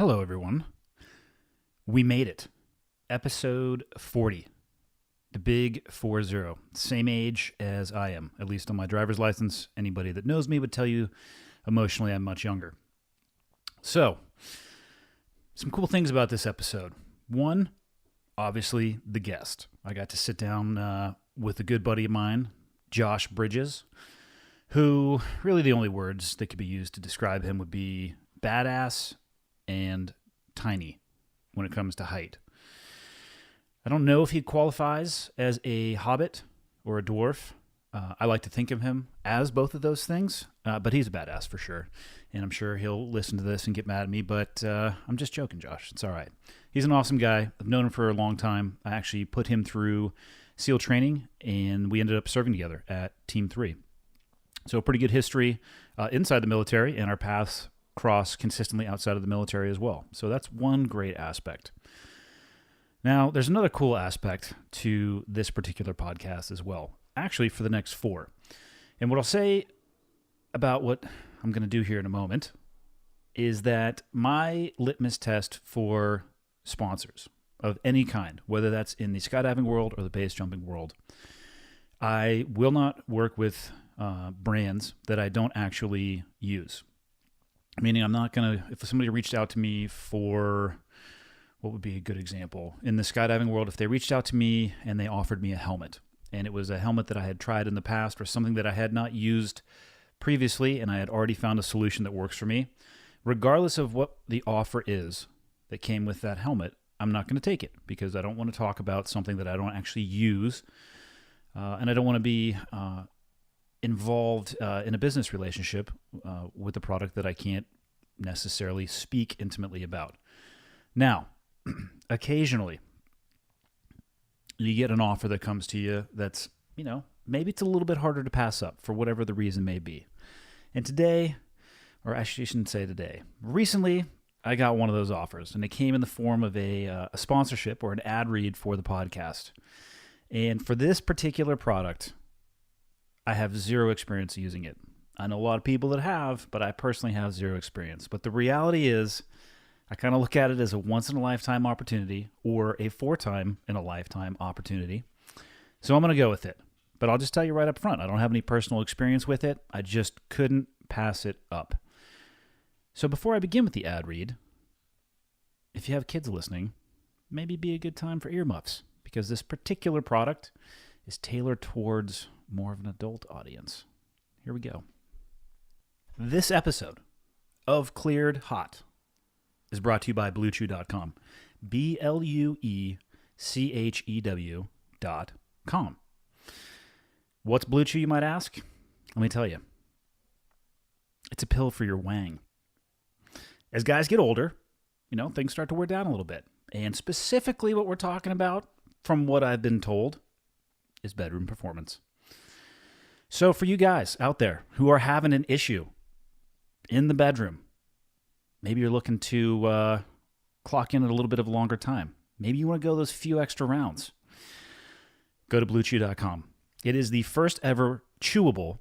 Hello, everyone. We made it. Episode 40. The big 40. Same age as I am, at least on my driver's license. Anybody that knows me would tell you emotionally I'm much younger. So, some cool things about this episode. One, obviously, the guest. I got to sit down with a good buddy of mine, Josh Bridges, who really the only words that could be used to describe him would be badass and tiny when it comes to height. I don't know if he qualifies as a hobbit or a dwarf. I like to think of him as both of those things, but he's a badass for sure. And I'm sure he'll listen to this and get mad at me, but I'm just joking, Josh. It's all right. He's an awesome guy. I've known him for a long time. I actually put him through SEAL training, and we ended up serving together at Team 3. So a pretty good history inside the military, and our paths cross consistently outside of the military as well. So that's one great aspect. Now, there's another cool aspect to this particular podcast as well, actually for the next 4. And what I'll say about what I'm going to do here in a moment is that my litmus test for sponsors of any kind, whether that's in the skydiving world or the base jumping world, I will not work with brands that I don't actually use. Meaning I'm not going to, if somebody reached out to me for, what would be a good example? In the skydiving world, if they reached out to me and they offered me a helmet, and it was a helmet that I had tried in the past or something that I had not used previously and I had already found a solution that works for me, regardless of what the offer is that came with that helmet, I'm not going to take it because I don't want to talk about something that I don't actually use, and I don't want to be involved in a business relationship with a product that I can't necessarily speak intimately about. Now, occasionally, you get an offer that comes to you that's, maybe it's a little bit harder to pass up for whatever the reason may be. And today, or actually I shouldn't say today, recently I got one of those offers, and it came in the form of a sponsorship or an ad read for the podcast. And for this particular product, I have zero experience using it. I know a lot of people that have, but I personally have zero experience. But the reality is, I kind of look at it as a once-in-a-lifetime opportunity or a 4-time-in-a-lifetime opportunity. So I'm going to go with it. But I'll just tell you right up front, I don't have any personal experience with it. I just couldn't pass it up. So before I begin with the ad read, if you have kids listening, maybe be a good time for earmuffs, because this particular product is tailored towards more of an adult audience. Here we go. This episode of Cleared Hot is brought to you by BlueChew.com. BlueChew.com. What's Blue Chew, you might ask? Let me tell you. It's a pill for your wang. As guys get older, things start to wear down a little bit. And specifically what we're talking about, from what I've been told, is bedroom performance. So for you guys out there who are having an issue in the bedroom, maybe you're looking to clock in at a little bit of a longer time. Maybe you want to go those few extra rounds. Go to BlueChew.com. It is the first ever chewable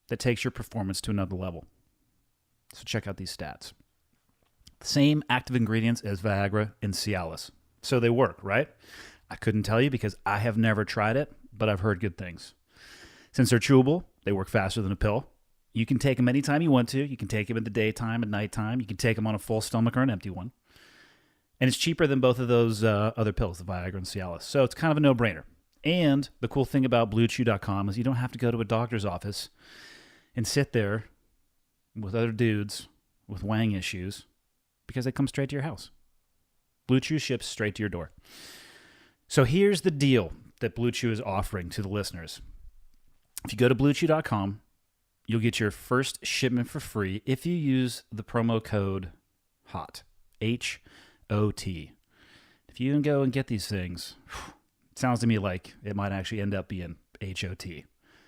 that takes your performance to another level. So check out these stats. The same active ingredients as Viagra and Cialis. So they work, right? I couldn't tell you because I have never tried it, but I've heard good things. Since they're chewable, they work faster than a pill. You can take them anytime you want to. You can take them in the daytime, at nighttime. You can take them on a full stomach or an empty one. And it's cheaper than both of those other pills, the Viagra and Cialis. So it's kind of a no-brainer. And the cool thing about BlueChew.com is you don't have to go to a doctor's office and sit there with other dudes with wang issues because they come straight to your house. Blue Chew ships straight to your door. So here's the deal that Blue Chew is offering to the listeners. If you go to BlueChew.com, you'll get your first shipment for free if you use the promo code HOT, H-O-T. If you can go and get these things, it sounds to me like it might actually end up being H-O-T.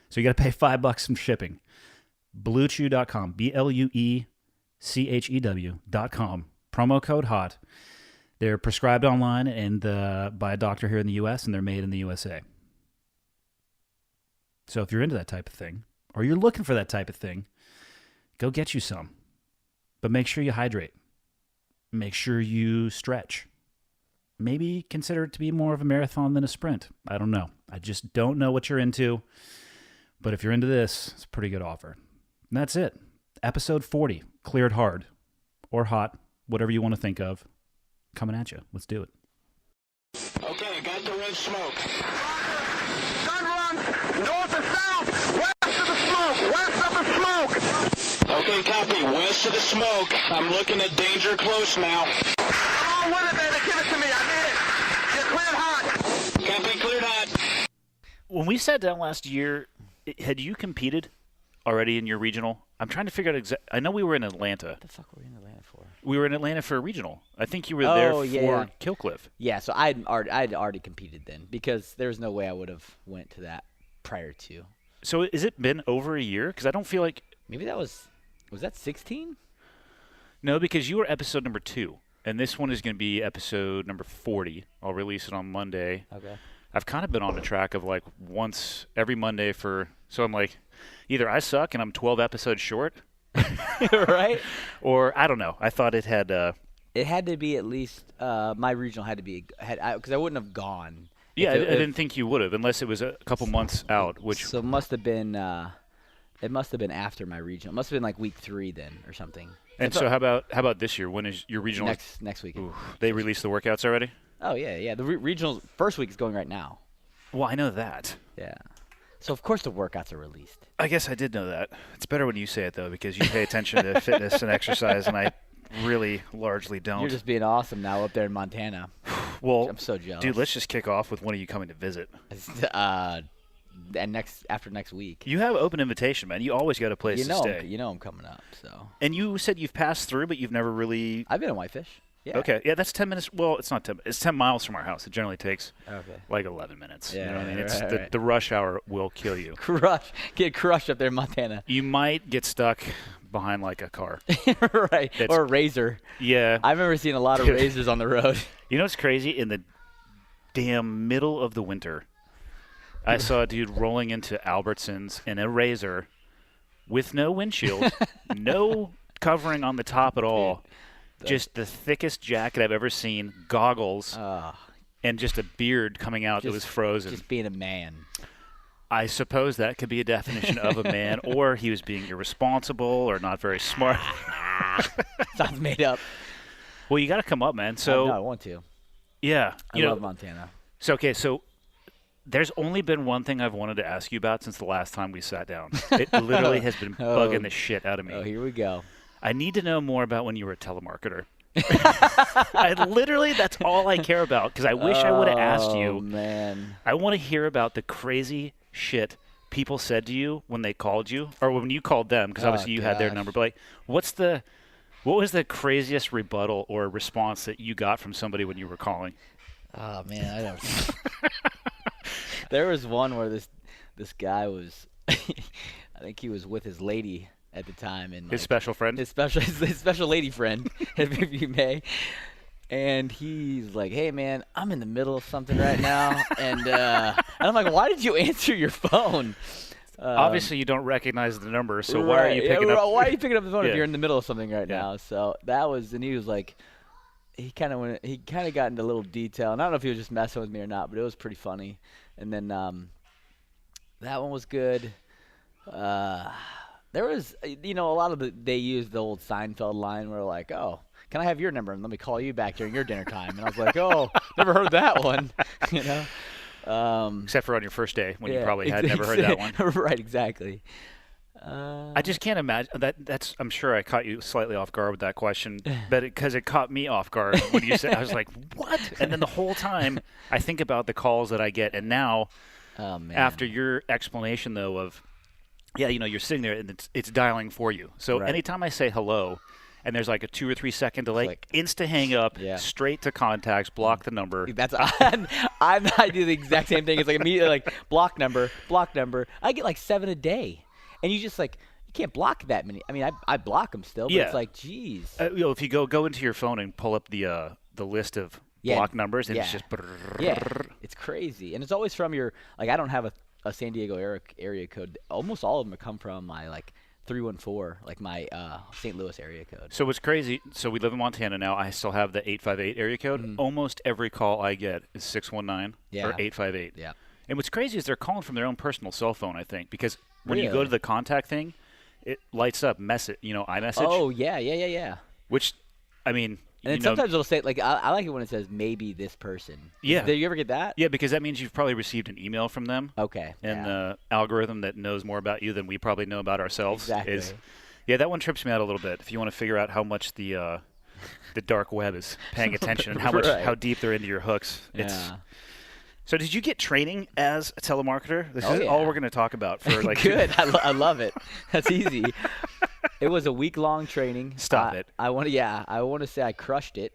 So you got to pay $5 from shipping. BlueChew.com, BlueChew.com, promo code HOT. They're prescribed online and by a doctor here in the U.S., and they're made in the USA. So if you're into that type of thing, or you're looking for that type of thing, go get you some. But make sure you hydrate. Make sure you stretch. Maybe consider it to be more of a marathon than a sprint. I don't know. I just don't know what you're into. But if you're into this, it's a pretty good offer. And that's it. Episode 40, cleared hard or hot, whatever you want to think of. Coming at you. Let's do it. Okay, got the red smoke. Gun run, north and south, west of the smoke, west of the smoke. Okay, copy, west of the smoke. I'm looking at danger close now. Come on with it, baby, give it to me, I need it. You're cleared hot. Copy, cleared hot. When we sat down last year, had you competed already in your regional? I'm trying to figure out I know we were in Atlanta. What the fuck were we in Atlanta for? We were in Atlanta for a regional. I think you were there for Killcliff. Yeah, so I'd already competed then because there's no way I would have went to that prior to. So has it been over a year? Because I don't feel like... Maybe that was that 16? No, because you were episode number 2, and this one is going to be episode number 40. I'll release it on Monday. Okay. I've kind of been on a track of like once every Monday so I'm like, either I suck and I'm 12 episodes short, right? Or I don't know. I thought it had. It had to be at least my regional had to be because I wouldn't have gone. Yeah, I didn't think you would have unless it was a couple months out. So it must have been. It must have been after my regional. It must have been like week 3 then or something. And so how about this year? When is your regional? Next week. They released the workouts already? Oh yeah. The regional first week is going right now. Well, I know that. Yeah. So of course the workouts are released. I guess I did know that. It's better when you say it though because you pay attention to fitness and exercise, and I really largely don't. You're just being awesome now up there in Montana. Well, I'm so jealous. Dude, let's just kick off with one of you coming to visit. And after next week. You have open invitation, man. You always got a place to stay. You know I'm coming up, so. And you said you've passed through, but you've never really. I've been in Whitefish. Yeah. Okay. Yeah, that's 10 minutes. Well, it's not 10. It's 10 miles from our house. It generally takes like 11 minutes. Yeah, you know what I mean? It's the rush hour will kill you. Get crushed up there in Montana. You might get stuck behind like a car. Right. Or a razor. Yeah. I remember seeing a lot of razors on the road. You know what's crazy? In the damn middle of the winter, I saw a dude rolling into Albertsons in a razor with no windshield, no covering on the top at all. Dude, just the thickest jacket I've ever seen, goggles, and just a beard coming out that was frozen. Just being a man. I suppose that could be a definition of a man, or he was being irresponsible or not very smart. Sounds made up. Well, you got to come up, man. So no, I want to. Yeah. I love Montana. So there's only been one thing I've wanted to ask you about since the last time we sat down. It literally has been bugging the shit out of me. Oh, here we go. I need to know more about when you were a telemarketer. That's all I care about because I wish I would have asked you. Oh, man. I want to hear about the crazy shit people said to you when they called you or when you called them because obviously you had their number. But like, what was the craziest rebuttal or response that you got from somebody when you were calling? Oh, man, I don't. There was one where this guy was, I think he was with his lady at the time, and his special friend, his special lady friend, if you may. And he's like, "Hey, man, I'm in the middle of something right now," and I'm like, "Why did you answer your phone?" Obviously, you don't recognize the number, so why are you picking up? Why are you picking up the phone if you're in the middle of something right now? So that was, and he was like, he kind of got into a little detail, and I don't know if he was just messing with me or not, but it was pretty funny. And then that one was good. There was, a lot of they used the old Seinfeld line where like, "Oh, can I have your number and let me call you back during your dinner time?" And I was like, "Oh, never heard that one," Except for on your first day when you probably had never heard that one. Right, exactly. I just can't imagine that's. I'm sure I caught you slightly off guard with that question, but because it caught me off guard when you said, I was like, "What?" And then the whole time I think about the calls that I get, and now, after your explanation though of, you're sitting there and it's dialing for you. So anytime I say hello, and there's like a 2 or 3 second delay, insta hang up, straight to contacts, block the number. I do the exact same thing. It's like immediately like block number. I get like 7 a day. And you just like, you can't block that many. I mean, I block them still, but it's like, geez. If you go into your phone and pull up the list of block numbers, and it's just. It's crazy. And it's always from your, like, I don't have a San Diego area code. Almost all of them come from my like 314, like my St. Louis area code. So what's crazy, so we live in Montana now. I still have the 858 area code. Almost every call I get is 619 or 858. Yeah. And what's crazy is they're calling from their own personal cell phone, I think, because when you go Really? to the contact thing, it lights up iMessage. Oh, yeah. Which, I mean, And then sometimes it'll say, like, I like it when it says, maybe this person. Yeah. Did you ever get that? Yeah, because that means you've probably received an email from them. Okay. And the algorithm that knows more about you than we probably know about ourselves Exactly. Yeah, that one trips me out a little bit. If you want to figure out how much the dark web is paying attention and how deep they're into your hooks. So did you get training as a telemarketer? This is all we're going to talk about for like Good. I love it. That's easy. It was a week-long training. Stop it. I want to say I crushed it.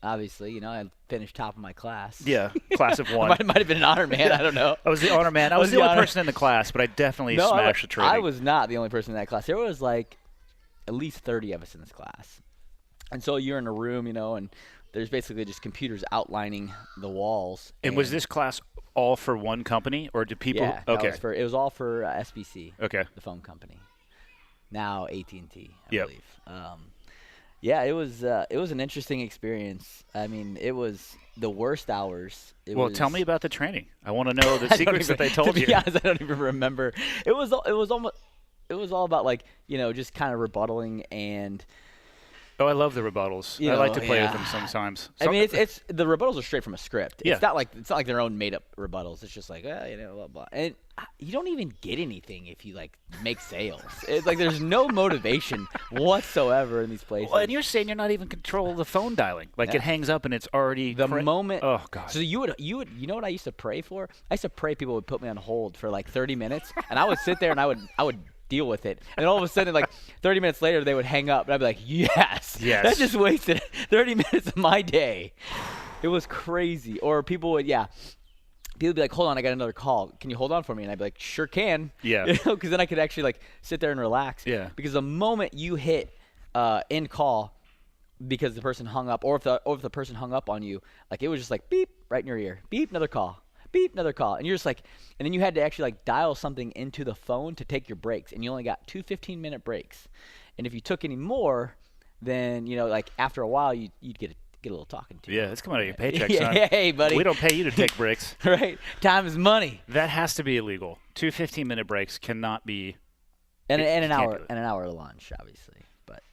Obviously, I finished top of my class. Yeah, class of one. might have been an honor man. I don't know. I was the honor man. I was the only person in the class, but I definitely smashed the training. I was not the only person in that class. There was like at least 30 of us in this class. And so you're in a room, and there's basically just computers outlining the walls. And was this class all for one company, or did people? Yeah. Okay. It was all for SBC. Okay. The phone company. Now AT&T, I Yep. believe. Yeah, it was an interesting experience. I mean, it was the worst hours. Tell me about the training. I want to know the secrets that they told you. Yeah, I don't even remember. It was all about like just kind of rebuttaling and. Oh, I love the rebuttals. I like to play with them sometimes. I mean, it's the rebuttals are straight from a script. Yeah. It's not like their own made up rebuttals. It's just like blah blah. And you don't even get anything if you like make sales. It's like there's no motivation whatsoever in these places. Well, and you're saying you're not even control the phone dialing. Like it hangs up and it's already the moment. Oh God. So you would what I used to pray for? I used to pray people would put me on hold for like 30 minutes, and I would sit there and I would deal with it. And all of a sudden, like 30 minutes later, they would hang up, and I'd be like, yes. That just wasted 30 minutes of my day. It was crazy. Or people would be like, hold on, I got another call. Can you hold on for me? And I'd be like, sure can. Yeah. Because then I could actually like sit there and relax. Yeah. Because the moment you hit end call because the person hung up, or if the person hung up on you, like it was just like beep right in your ear. Beep, another call. Beep, another call. And you're just like, and then you had to actually like dial something into the phone to take your breaks. And you only got 2 15-minute breaks. And if you took any more, then, like after a while, you'd get a little talking to. Yeah, it's coming out of your paycheck, son. Hey, buddy. We don't pay you to take breaks. Right. Time is money. That has to be illegal. 2 15-minute breaks cannot be. And an hour to lunch, obviously. But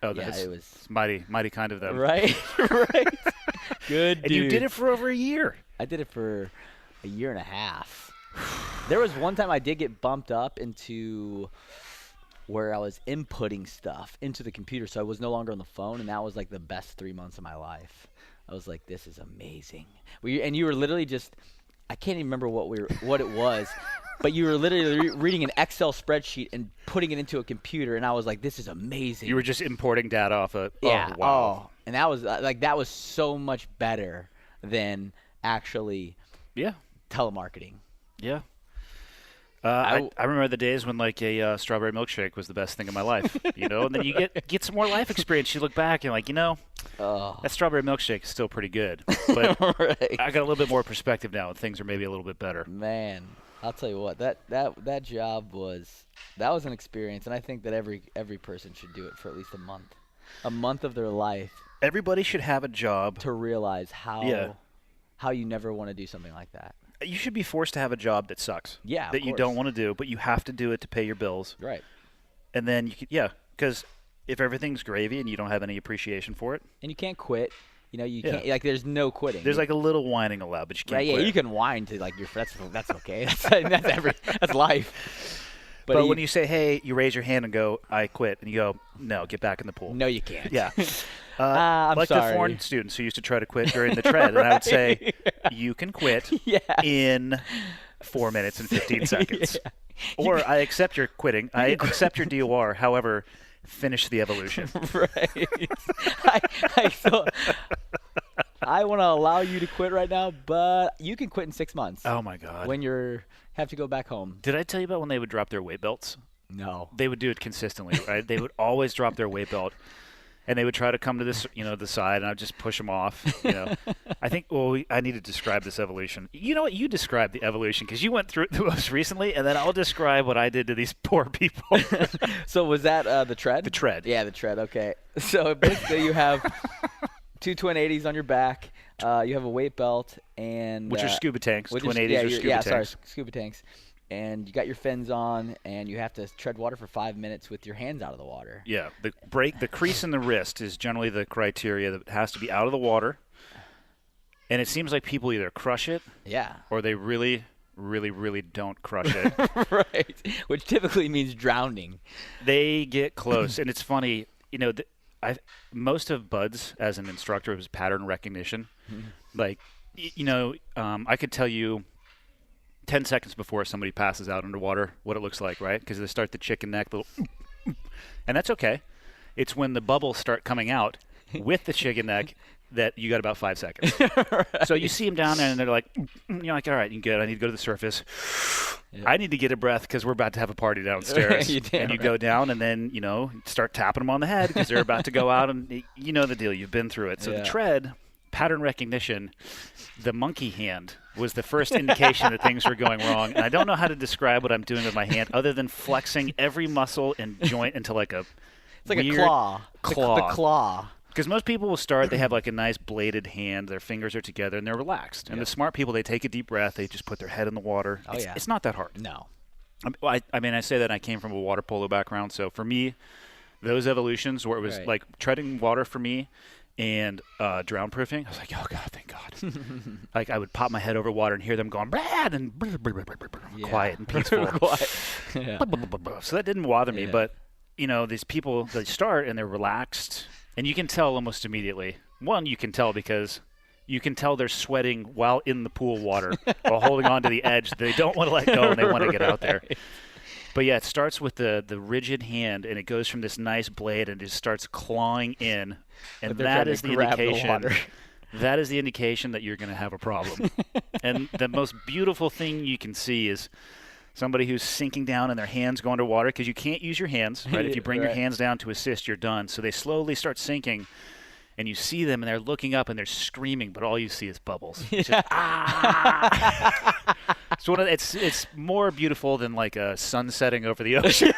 it was was mighty kind of them. Right. Right. Good dude. And you did it for over a year. I did it for a year and a half. There was one time I did get bumped up into where I was inputting stuff into the computer, so I was no longer on the phone, and that was like the best 3 months of my life. I was like, this is amazing. And you were literally just, I can't even remember what it was, but you were literally reading an Excel spreadsheet and putting it into a computer, and I was like, this is amazing. You were just importing data off a. Yeah. Oh, wow. And that was so much better than actually. Yeah. Telemarketing. Yeah. I remember the days when like a strawberry milkshake was the best thing in my life, and then you get some more life experience. You look back and like, that strawberry milkshake is still pretty good, but right. I got a little bit more perspective now, and things are maybe a little bit better. Man, I'll tell you what, that job was an experience, and I think that every person should do it for at least a month of their life. Everybody should have a job to realize how you never want to do something like that. You should be forced to have a job that sucks. Yeah, that you don't want to do, but you have to do it to pay your bills. Right. And then because if everything's gravy and you don't have any appreciation for it, and you can't quit, you can't like. There's no quitting. There's like a little whining allowed, but you can't. Right, quit. Yeah, you can whine to like your friends. That's okay. That's life. But when you say, hey, you raise your hand and go, I quit, and you go, no, get back in the pool. No, you can't. Yeah. I'm like sorry. the foreign students who used to try to quit during the tread, and I would say, you can quit in 4 minutes and 15 seconds. Yeah. Or I accept your quitting. I accept your DOR. However, finish the evolution. Right. I want to allow you to quit right now, but you can quit in 6 months. Oh, my God. When you have to go back home. Did I tell you about when they would drop their weight belts? No. They would do it consistently, right? They would always drop their weight belt. And they would try to come to this, the side, and I'd just push them off. I think, I need to describe this evolution. You know what? You describe the evolution because you went through it the most recently, and then I'll describe what I did to these poor people. So was that the tread? The tread. Yeah, the tread. Okay. So basically, you have two twin 80s on your back. You have a weight belt and which are scuba tanks. Twin 80s are scuba tanks. Yeah, sorry, scuba tanks. And you got your fins on, and you have to tread water for 5 minutes with your hands out of the water. Yeah, the crease in the wrist is generally the criteria that has to be out of the water. And it seems like people either crush it, or they really, really, really don't crush it. Right, which typically means drowning. They get close, and it's funny. Most of BUD/S as an instructor was pattern recognition. Like, I could tell you 10 seconds before somebody passes out underwater what it looks like, right? Because they start the chicken neck, and that's okay. It's when the bubbles start coming out with the chicken neck that you got about 5 seconds. Right. So you see them down there, and they're like, you're like, all right, you good. I need to go to the surface. Yeah. I need to get a breath because we're about to have a party downstairs. And you go down, and then, start tapping them on the head because they're about to go out, and you know the deal. You've been through it. So the tread, pattern recognition, the monkey hand was the first indication that things were going wrong. And I don't know how to describe what I'm doing with my hand other than flexing every muscle and joint into like a It's like a claw. The claw. Because most people will start, they have like a nice bladed hand, their fingers are together, and they're relaxed. And the smart people, they take a deep breath, they just put their head in the water. It's not that hard. No. I say that I came from a water polo background. So for me, those evolutions where it was like treading water for me, and drown proofing, I was like, oh God, thank God. Like I would pop my head over water and hear them going, Brad, and quiet and peaceful. Quiet. So that didn't bother me. But, these people, they start and they're relaxed. And you can tell almost immediately. One, you can tell because you can tell they're sweating while in the pool water while holding on to the edge. They don't want to let go and they want to get out there. But yeah, it starts with the rigid hand, and it goes from this nice blade and just starts clawing in, and that is the indication. That is the indication that you're going to have a problem. And the most beautiful thing you can see is somebody who's sinking down and their hands go underwater because you can't use your hands, right? If you bring your hands down to assist, you're done. So they slowly start sinking, and you see them, and they're looking up, and they're screaming, but all you see is bubbles. It's just, So it's more beautiful than like a sun setting over the ocean.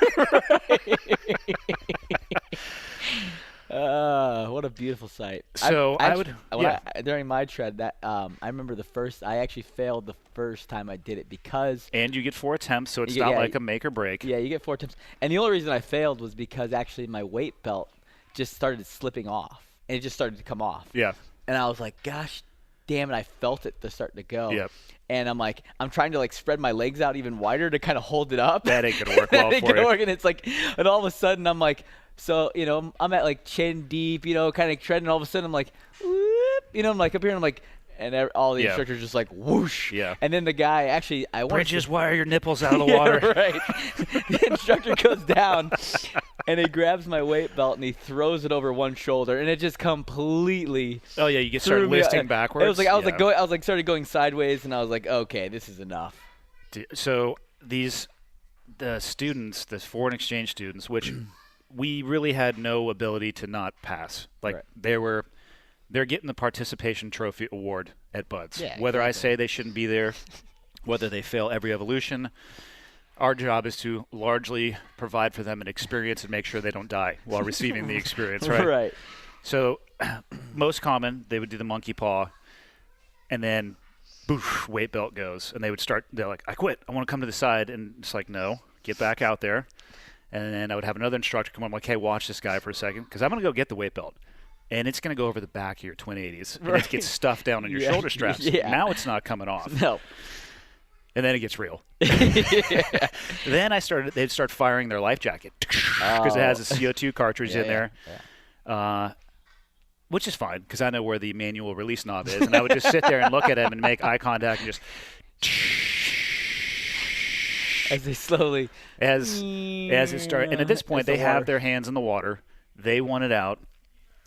What a beautiful sight. So during my tread, I remember I actually failed the first time I did it because. And you get 4 attempts, so it's not like a make or break. Yeah, you get 4 attempts. And the only reason I failed was because actually my weight belt just started slipping off. And it just started to come off. Yeah. And I was like, gosh damn it, I felt it to start to go. Yep. And I'm like, I'm trying to like spread my legs out even wider to kind of hold it up. That ain't gonna work well for you. And it's like, and all of a sudden I'm like, so, I'm at like chin deep, kind of treading. And all of a sudden I'm like, whoop, I'm like up here and I'm like, and all the instructors just like whoosh. Yeah. And then the guy actually, Bridges, why are your nipples out of the water? Right. The instructor goes down and he grabs my weight belt and he throws it over one shoulder and it just completely. Oh yeah, you get started listing backwards. It was like I was started going sideways and I was like, okay, this is enough. So the students, the foreign exchange students, which we really had no ability to not pass. Like they're getting the participation trophy award at BUD/S. Yeah, whether I say they shouldn't be there, whether they fail every evolution, our job is to largely provide for them an experience and make sure they don't die while receiving the experience, right? Right. So most common, they would do the monkey paw, and then boosh, weight belt goes, and they're like, I quit. I want to come to the side. And it's like, no, get back out there. And then I would have another instructor come on, like, hey, watch this guy for a second, because I'm going to go get the weight belt. And it's going to go over the back of your twin 80s. And it gets stuffed down on your shoulder straps. Yeah. Now it's not coming off. No. And then it gets real. Then they'd start firing their life jacket because it has a CO2 cartridge in there, which is fine because I know where the manual release knob is. And I would just sit there and look at him and make eye contact and just as they slowly as it started. And at this point, they have their hands in the water. They want it out.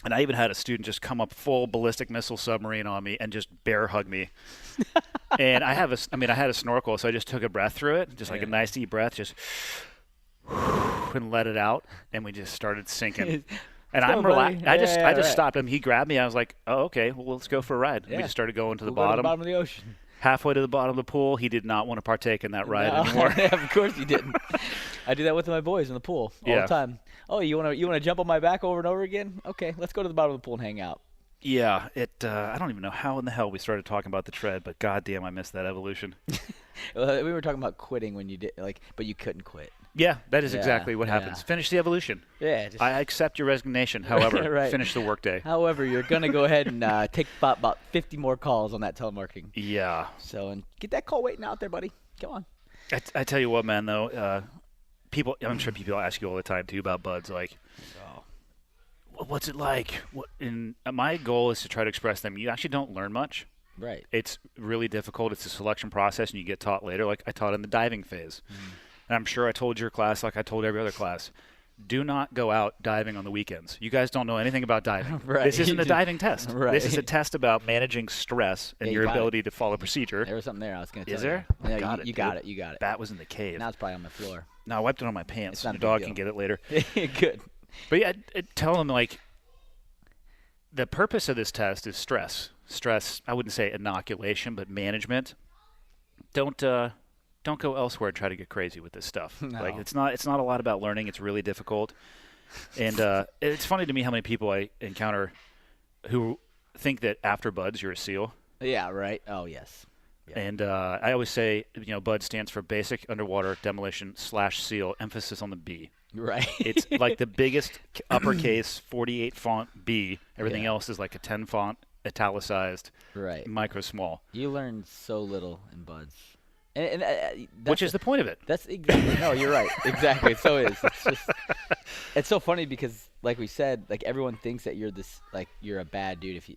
And I even had a student just come up full ballistic missile submarine on me and just bear hug me. And I had a snorkel, so I just took a breath through it, just like a nice deep breath, just and let it out, and we just started sinking. And Let's I'm go, relaxed. buddy. I just Yeah, right. stopped him. He grabbed me. I was like, oh, okay, well, let's go for a ride. We Yeah. just started going to the We'll go to bottom. the bottom of the ocean. Halfway to the bottom of the pool, he did not want to partake in that ride No. anymore. Yeah, of course you didn't. I do that with my boys in the pool all Yeah. the time. Oh, you wanna jump on my back over and over again? Okay, let's go to the bottom of the pool and hang out. Yeah, I don't even know how in the hell we started talking about the tread, but goddamn, I missed that evolution. We were talking about quitting when you did but you couldn't quit. Yeah, that is Yeah, exactly what yeah. happens. Finish the evolution. Yeah. Just, I accept your resignation. However, Right. finish the workday. however, you're gonna go ahead and take about 50 more calls on that telemarketing. Yeah. So and get that call waiting out there, buddy. Come on. I tell you what, man, though, I'm sure people ask you all the time, too, about buds. Like, what's it like? And my goal is to try to express them. You actually don't learn much. Right. It's really difficult. It's a selection process, and you get taught later. Like I taught in the diving phase. And I'm sure I told your class, like I told every other class, do not go out diving on the weekends. You guys don't know anything about diving. Right. This isn't a diving test. Right. This is a test about managing stress and Yeah, you your got it. ability to follow procedure. There was something there I was gonna tell Is you. there? Yeah, Got you it, got dude. it. You got it. That was in the cave. Now it's probably on the floor. No, I wiped it on my pants. It's not Your a big dog deal. can get it later. Good. But yeah, tell them, like, the purpose of this test is stress. Stress, I wouldn't say inoculation, but management. Don't go elsewhere and try to get crazy with this stuff. No. Like it's not a lot about learning. It's really difficult. And it's funny to me how many people I encounter who think that after BUDS you're a SEAL. Yeah. Right. Oh yes. Yeah. And I always say, BUD stands for Basic Underwater Demolition /SEAL, emphasis on the B. Right. It's like the biggest uppercase 48 font B. Everything Yeah. else is like a 10 font italicized Right. micro small, You learn so little in BUDS. And which is the point of it. That's exactly no. You're right. Exactly. So it is. It's just. It's so funny because, like we said, like everyone thinks that you're this, like you're a bad dude if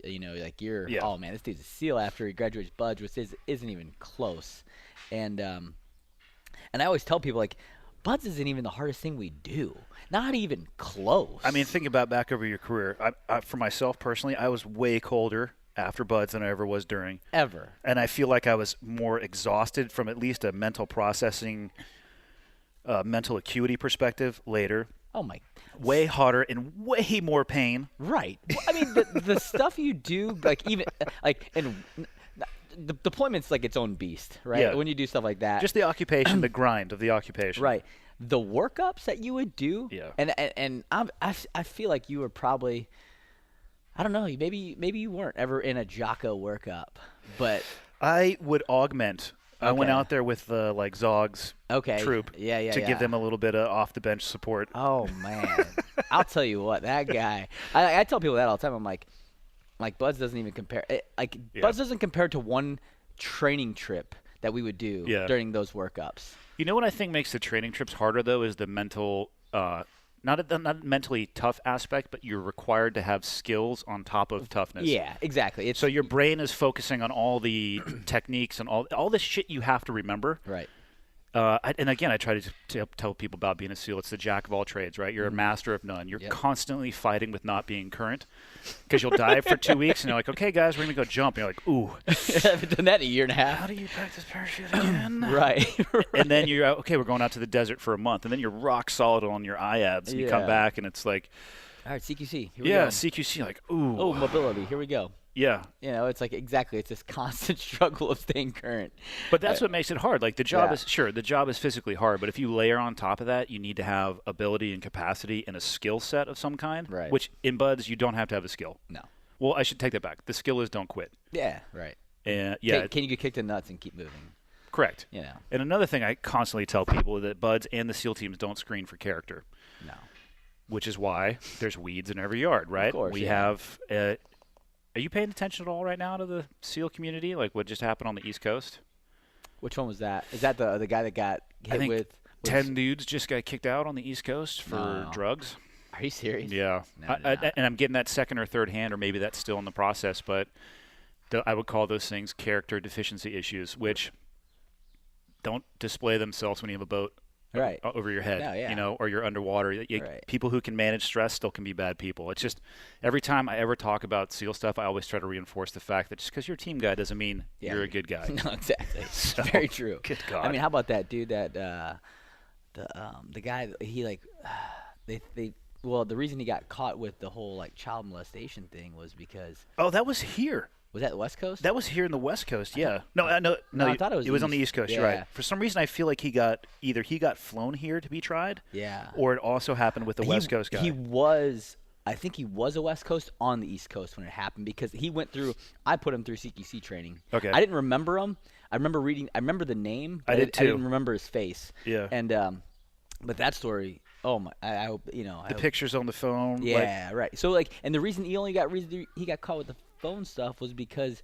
like you're. Yeah. Oh man, this dude's a SEAL after he graduates BUDS, which isn't even close. And I always tell people like, BUDS isn't even the hardest thing we do. Not even close. I mean, think about back over your career. For myself personally, I was way colder after BUDS than I ever was during. ever. And I feel like I was more exhausted from at least a mental processing, mental acuity perspective later. Oh my. Way hotter and way more pain. Right. Well, I mean, the stuff you do, like even like and the deployment's like its own beast, right? Yeah. When you do stuff like that, Just the occupation, the grind of the occupation. right. The workups that you would do, Yeah. And I feel like you were probably, I don't know, maybe you weren't ever in a Jocko workup, but I would augment. I went Okay. out there with like Zog's okay, troop yeah, to yeah. give them a little bit of off the bench support. Oh man, I'll tell you what, that guy. I tell people that all the time. I'm like BUDS doesn't even compare. Yeah. BUDS doesn't compare to one training trip that we would do Yeah. during those workups. You know what I think makes the training trips harder though is the mental, not mentally tough aspect, but you're required to have skills on top of toughness. Yeah, exactly. It's So your brain is focusing on all the techniques and all the shit you have to remember. right. And again, I try to tell people about being a SEAL. It's the jack of all trades, right? You're a master of none. You're Yep. constantly fighting with not being current because you'll dive for 2 weeks and you're like, okay, guys, we're going to go jump. And you're like, ooh, I haven't done that in a year and a how half. do you practice parachute again? Right. And then you're out, okay, we're going out to the desert for a month. And then you're rock solid on your IADS. And you come Yeah. back and it's like, All right, CQC. Here we yeah, go. CQC, like, ooh. Oh, mobility. Here we go. Yeah. You know, it's like exactly. It's this constant struggle of staying current. But that's what makes it hard. Like the job Yeah. the job is physically hard, but if you layer on top of that, you need to have ability and capacity and a skill set of some kind. Right. Which in BUDS you don't have to have a skill. No. Well, I should take that back. The skill is don't quit. Yeah. Right. And yeah, Can you get kicked in the nuts and keep moving? correct. You know. And another thing I constantly tell people is that BUDS and the SEAL teams don't screen for character, No. which is why there's weeds in every yard, right? course, we yeah. have. Are you paying attention at all right now to the SEAL community? Like what just happened on the East Coast? Which one was that? Is that the guy that got hit I think with 10 dudes just got kicked out on the East Coast for No. drugs. Are you serious? Yeah, No, I did not. and I'm getting that second or third hand, or maybe that's still in the process. But I would call those things character deficiency issues, which don't display themselves when you have a boat Right. over your head, No, yeah. or you're underwater. Right. People who can manage stress still can be bad people. It's just every time I ever talk about SEAL stuff, I always try to reinforce the fact that just because you're a team guy doesn't mean Yeah. you're a good guy. No, exactly. So, Very true. good God. I mean, how about that dude that the guy that he like they Well, the reason he got caught with the whole like child molestation thing was because Oh, that was here. was that the West Coast? That was here in the West Coast. Yeah. No, I thought it was on the East Coast. You're yeah. right. For some reason, I feel like he got flown here to be tried. Yeah. Or it also happened with the West Coast guy. I think he was a West Coast on the East Coast when it happened because he went through. I put him through CQC training. Okay. I didn't remember him. I remember the name. But I did too. I didn't remember his face. Yeah. And but that story. Oh my! I hope the pictures on the phone. Yeah. Right. So like, and the reason he got caught with the phone stuff was because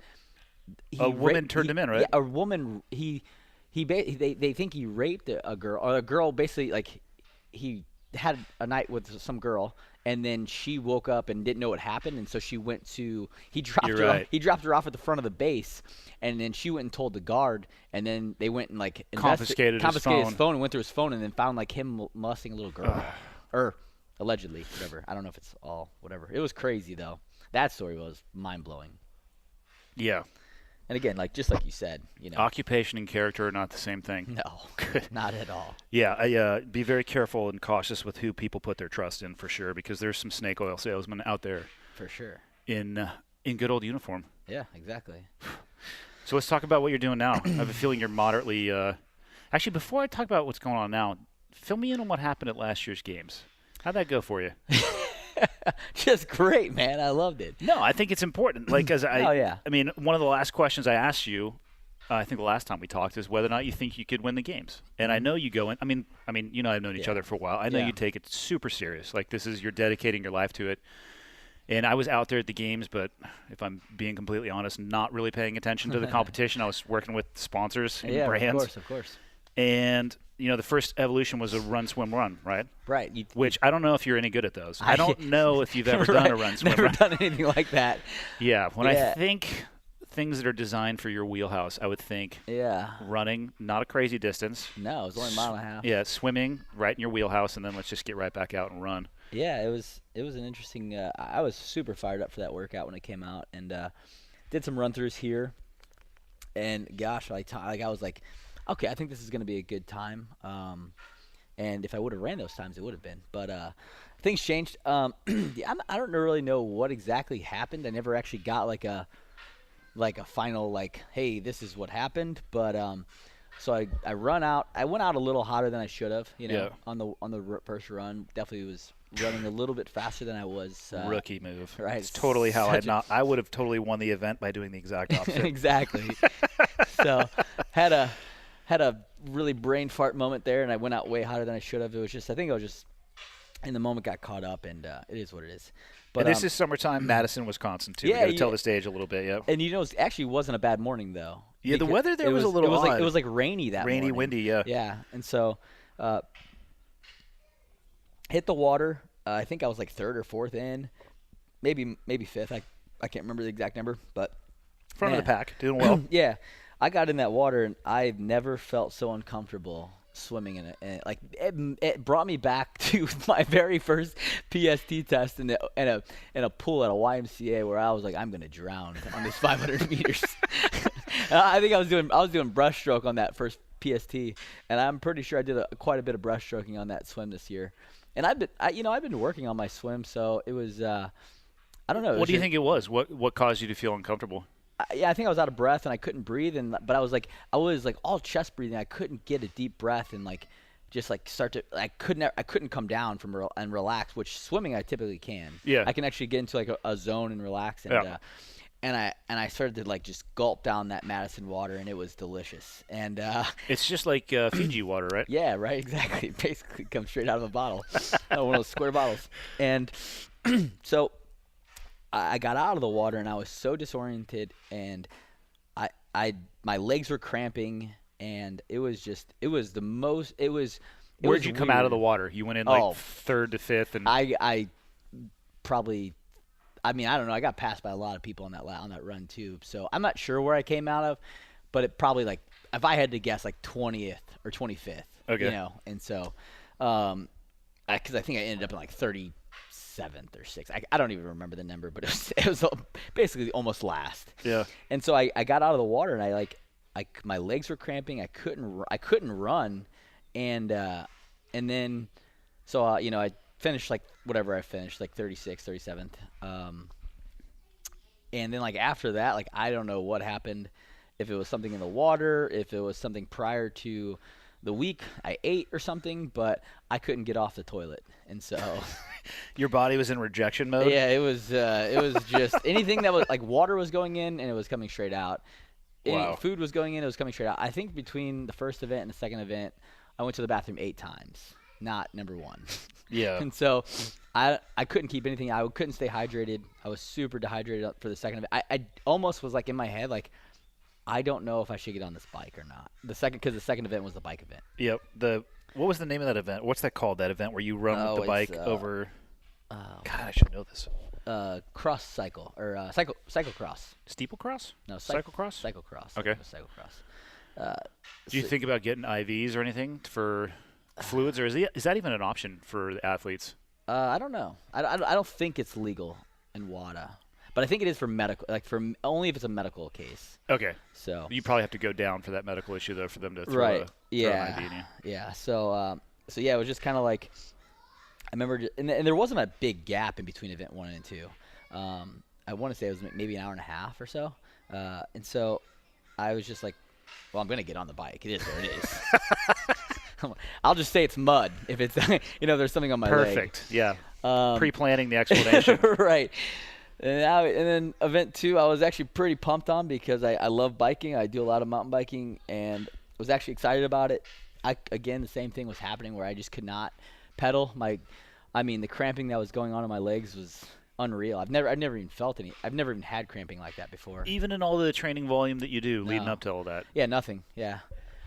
a woman turned him in, right? Yeah, a woman. They think he raped a girl, or a girl basically like he had a night with some girl, and then she woke up and didn't know what happened, and so she went to he dropped her off at the front of the base, and then she went and told the guard, and then they went and like confiscated his phone and went through his phone, and then found like him molesting a little girl, or allegedly, whatever. I don't know if it's all whatever. It was crazy though. That story was mind blowing. Yeah. And again, like just like you said, occupation and character are not the same thing. No, not at all. Yeah, be very careful and cautious with who people put their trust in for sure, because there's some snake oil salesmen out there. For sure. In good old uniform. Yeah, exactly. So let's talk about what you're doing now. I have a feeling you're moderately. Actually, before I talk about what's going on now, fill me in on what happened at last year's games. How'd that go for you? Just great, man. I loved it. No, I think it's important. Like, I mean, one of the last questions I asked you, I think the last time we talked, is whether or not you think you could win the games. And I know you go in. I mean, I've known each other for a while. I know you take it super serious. Like, you're dedicating your life to it. And I was out there at the games, but if I'm being completely honest, not really paying attention to the competition. I was working with sponsors and brands. Of course. And the first evolution was a run, swim, run, right? Right. Which I don't know if you're any good at those. I don't know if you've ever done a run, swim, Never run. done anything like that. Yeah. When I think things that are designed for your wheelhouse, I would think running, not a crazy distance. No, it was only a mile and a half. Yeah, swimming, right in your wheelhouse, and then let's just get right back out and run. Yeah, it was an interesting. I was super fired up for that workout when it came out, and did some run-throughs here. And gosh, I was like, okay, I think this is going to be a good time. And if I would have ran those times, it would have been. But things changed. I don't really know what exactly happened. I never actually got like a final hey, this is what happened. But so I run out. I went out a little hotter than I should have. On the first run, definitely was running a little bit faster than I was. Rookie move. Right. It's totally how I would have totally won the event by doing the exact opposite. Exactly. So had a really brain fart moment there, and I went out way hotter than I should have. I think I was just in the moment, got caught up, and it is what it is. But and this is summertime, Madison, Wisconsin, too. Yeah, we got to tell the stage a little bit, yeah. And it actually wasn't a bad morning, though. Yeah, the weather there was a little odd. It was like rainy that morning. Rainy, windy, yeah. Yeah, and so hit the water. I think I was like third or fourth in, maybe fifth. I can't remember the exact number, but front of the pack, doing well. Yeah, I got in that water, and I've never felt so uncomfortable swimming in it. And it brought me back to my very first PST test in a pool at a YMCA where I was like, I'm gonna drown on this 500 meters. I think I was doing breaststroke on that first PST, and I'm pretty sure I did quite a bit of breaststroking on that swim this year. And I've been working on my swim, so it was I don't know. What do you think it was? What caused you to feel uncomfortable? I think I was out of breath and I couldn't breathe, but I was like all chest breathing. I couldn't get a deep breath and start to. I couldn't come down and relax, which swimming I typically can. Yeah. I can actually get into a zone and relax, and I started to just gulp down that Madison water, and it was delicious. And it's just like Fiji water, right? Yeah, right. Exactly. Basically, comes straight out of a bottle, one of those square bottles. And so I got out of the water, and I was so disoriented, and my legs were cramping, and it was the most. Where'd you come out of the water? You went in third to fifth, and I probably. I mean, I don't know. I got passed by a lot of people on that run too. So I'm not sure where I came out of, but it probably if I had to guess 20th or 25th. Okay. And so, because I think I ended up in 37th or 6th. I don't even remember the number, but it was basically almost last. Yeah. And so I got out of the water, and my legs were cramping. I couldn't run, and then so I finished like whatever I finished, like 36th, 37th. And then like after that, like I don't know what happened, if it was something in the water, if it was something prior to the week I ate or something, but I couldn't get off the toilet, and so Your body was in rejection mode? yeah, it was just anything that was like water was going in and it was coming straight out. Wow. Food was going in, it was coming straight out. I think between the first event and the second event, I went to the bathroom 8 times, not number 1. Yeah. And so I couldn't keep anything. I couldn't stay hydrated. I was super dehydrated for the second event. I almost was like in my head like, I don't know if I should get on this bike or not. Because the second event was the bike event. Yep. What was the name of that event? What's that called? That event where you run with the bike over? God, I should know this. Cross cycle or cyclocross. Steeplecross? No, cyclocross. Cyclocross. Okay. Cyclocross. Do you think about getting IVs or anything for fluids, or is that even an option for the athletes? I don't know. I don't think it's legal in WADA, but I think it is for medical, like for only if it's a medical case. Okay. So you probably have to go down for that medical issue though for them to throw, right. throw Yeah. an IV in you. Yeah. So yeah, it was just kind of like I remember, and there wasn't a big gap in between event 1 and 2. I want to say it was maybe an hour and a half or so, and so I was just like, well, I'm gonna get on the bike. It is what it is. I'll just say it's mud if it's there's something on my leg. Perfect. Yeah. Pre-planning the explanation. Right. And then event 2, I was actually pretty pumped on because I love biking. I do a lot of mountain biking and was actually excited about it. Again, the same thing was happening where I just could not pedal. The cramping that was going on in my legs was unreal. I've never even felt any. I've never even had cramping like that before. Even in all the training volume that you do leading up to all that. Yeah, nothing. Yeah.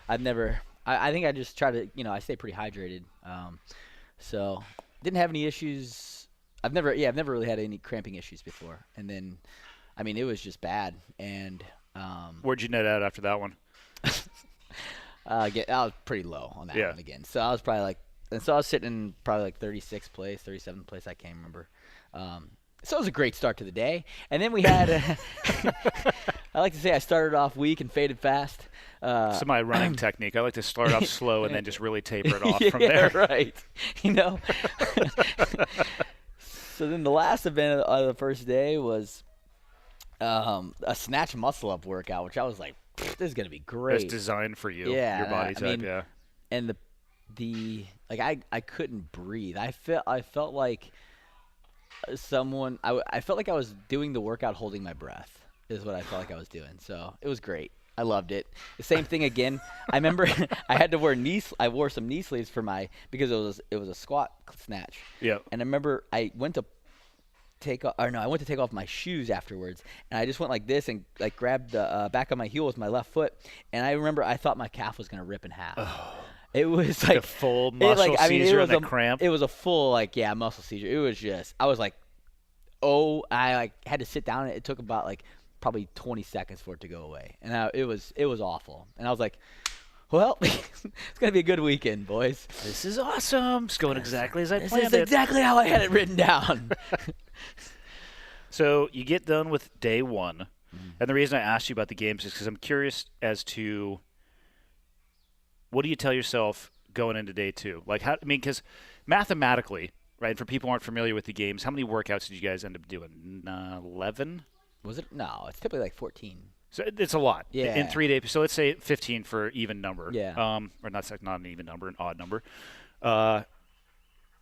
I've never. I think I just try to, I stay pretty hydrated. So didn't have any issues. I've never really had any cramping issues before. And then, it was just bad. And where'd you net out after that one? I was pretty low on that one again. So I was probably I was sitting in probably like 36th place, 37th place. I can't remember. So it was a great start to the day. And then we had, I like to say I started off weak and faded fast. It's my running technique. I like to start off slow and then just really taper it off from there. Right. So then the last event of the first day was a snatch muscle up workout, which I was like, this is going to be great. It's designed for you, yeah, your body type, yeah. And I couldn't breathe. I felt like someone, I felt like I was doing the workout holding my breath is what I felt like I was doing. So it was great. I loved it. The same thing again. I remember I had to wear I wore some knee sleeves because it was a squat snatch. Yeah. And I remember I went to take off my shoes afterwards, and I just went like this and like grabbed the back of my heel with my left foot, and I remember I thought my calf was gonna rip in half. Oh. It was like a full muscle seizure and a cramp. It was a full muscle seizure. It was just I was like, I had to sit down. And it took about probably 20 seconds for it to go away, and it was awful. And I was like, well, it's gonna be a good weekend, boys. This is awesome. It's going exactly as I planned it. This is exactly how I had it written down. So you get done with day 1, and the reason I asked you about the games is because I'm curious as to what do you tell yourself going into day 2? Because mathematically, right, for people who aren't familiar with the games, how many workouts did you guys end up doing? 11? Was it? No, it's typically like 14. So it's a lot. Yeah. In 3 days. So let's say 15 for even number. Yeah. Or not an even number, an odd number.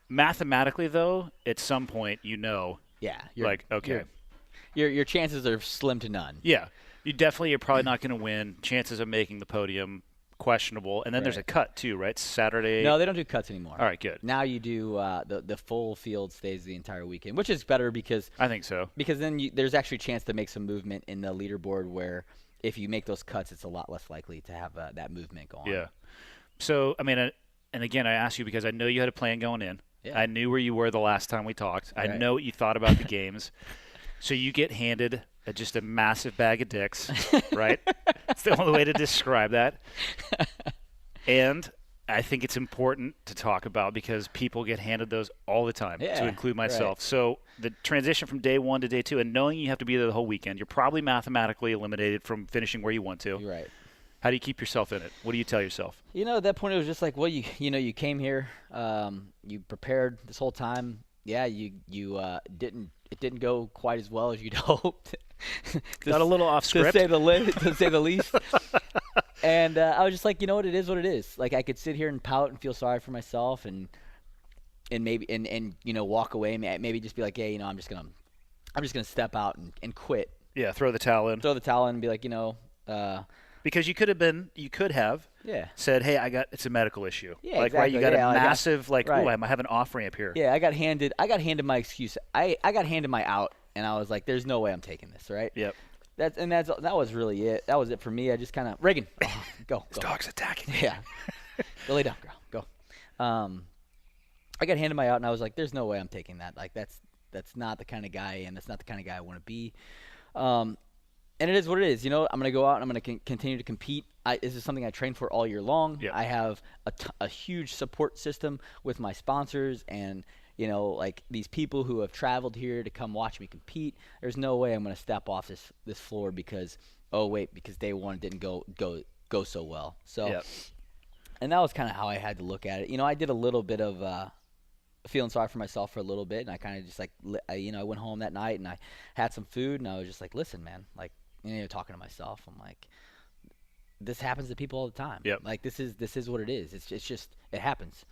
Mathematically, though, at some point, Yeah. okay. Your chances are slim to none. Yeah. You're probably not going to win. Chances of making the podium, questionable. And then there's a cut, too, right? Saturday. No, they don't do cuts anymore. All right, good. Now you do the full field stays the entire weekend, which is better because I think so. Because then there's actually a chance to make some movement in the leaderboard where if you make those cuts, it's a lot less likely to have that movement go on. Yeah. So, and again, I asked you because I know you had a plan going in. Yeah. I knew where you were the last time we talked. Right. I know what you thought about the games. So you get handed just a massive bag of dicks, right? It's the only way to describe that. And I think it's important to talk about because people get handed those all the time, to include myself. Right. So the transition from day 1 to day 2, and knowing you have to be there the whole weekend, you're probably mathematically eliminated from finishing where you want to. Right. How do you keep yourself in it? What do you tell yourself? At that point, it was just like, well, you came here, you prepared this whole time. Yeah, you didn't go quite as well as you'd hoped. Got a little off script, to say the least. And I was just like, it is what it is. Like, I could sit here and pout and feel sorry for myself, and maybe and walk away. Maybe just be like, hey, I'm just gonna step out and quit. Yeah, throw the towel in. And be like, because you could have said, hey, it's a medical issue. Yeah, like, exactly. right, you got a massive, right. I have an off ramp here. Yeah, I got handed my excuse. I got handed my out, and I was like, there's no way I'm taking this, right? Yep. That was really it. That was it for me. I just kind of, Reagan, go. This dog's attacking. Yeah. Go lay down, girl. Go. I got handed my out, and I was like, there's no way I'm taking that. Like, that's not the kind of guy, and that's not the kind of guy I want to be. And it is what it is. I'm going to go out and I'm going to continue to compete. This is something I train for all year long. Yep. I have a huge support system with my sponsors and, like these people who have traveled here to come watch me compete. There's no way I'm going to step off this floor because day one didn't go so well. So, yep. And that was kind of how I had to look at it. I did a little bit of feeling sorry for myself for a little bit, and I kind of just I went home that night and I had some food, and I was just like, listen, man, like, talking to myself, I'm like, this happens to people all the time. Yep. Like, this is what it is. It's just, it happens.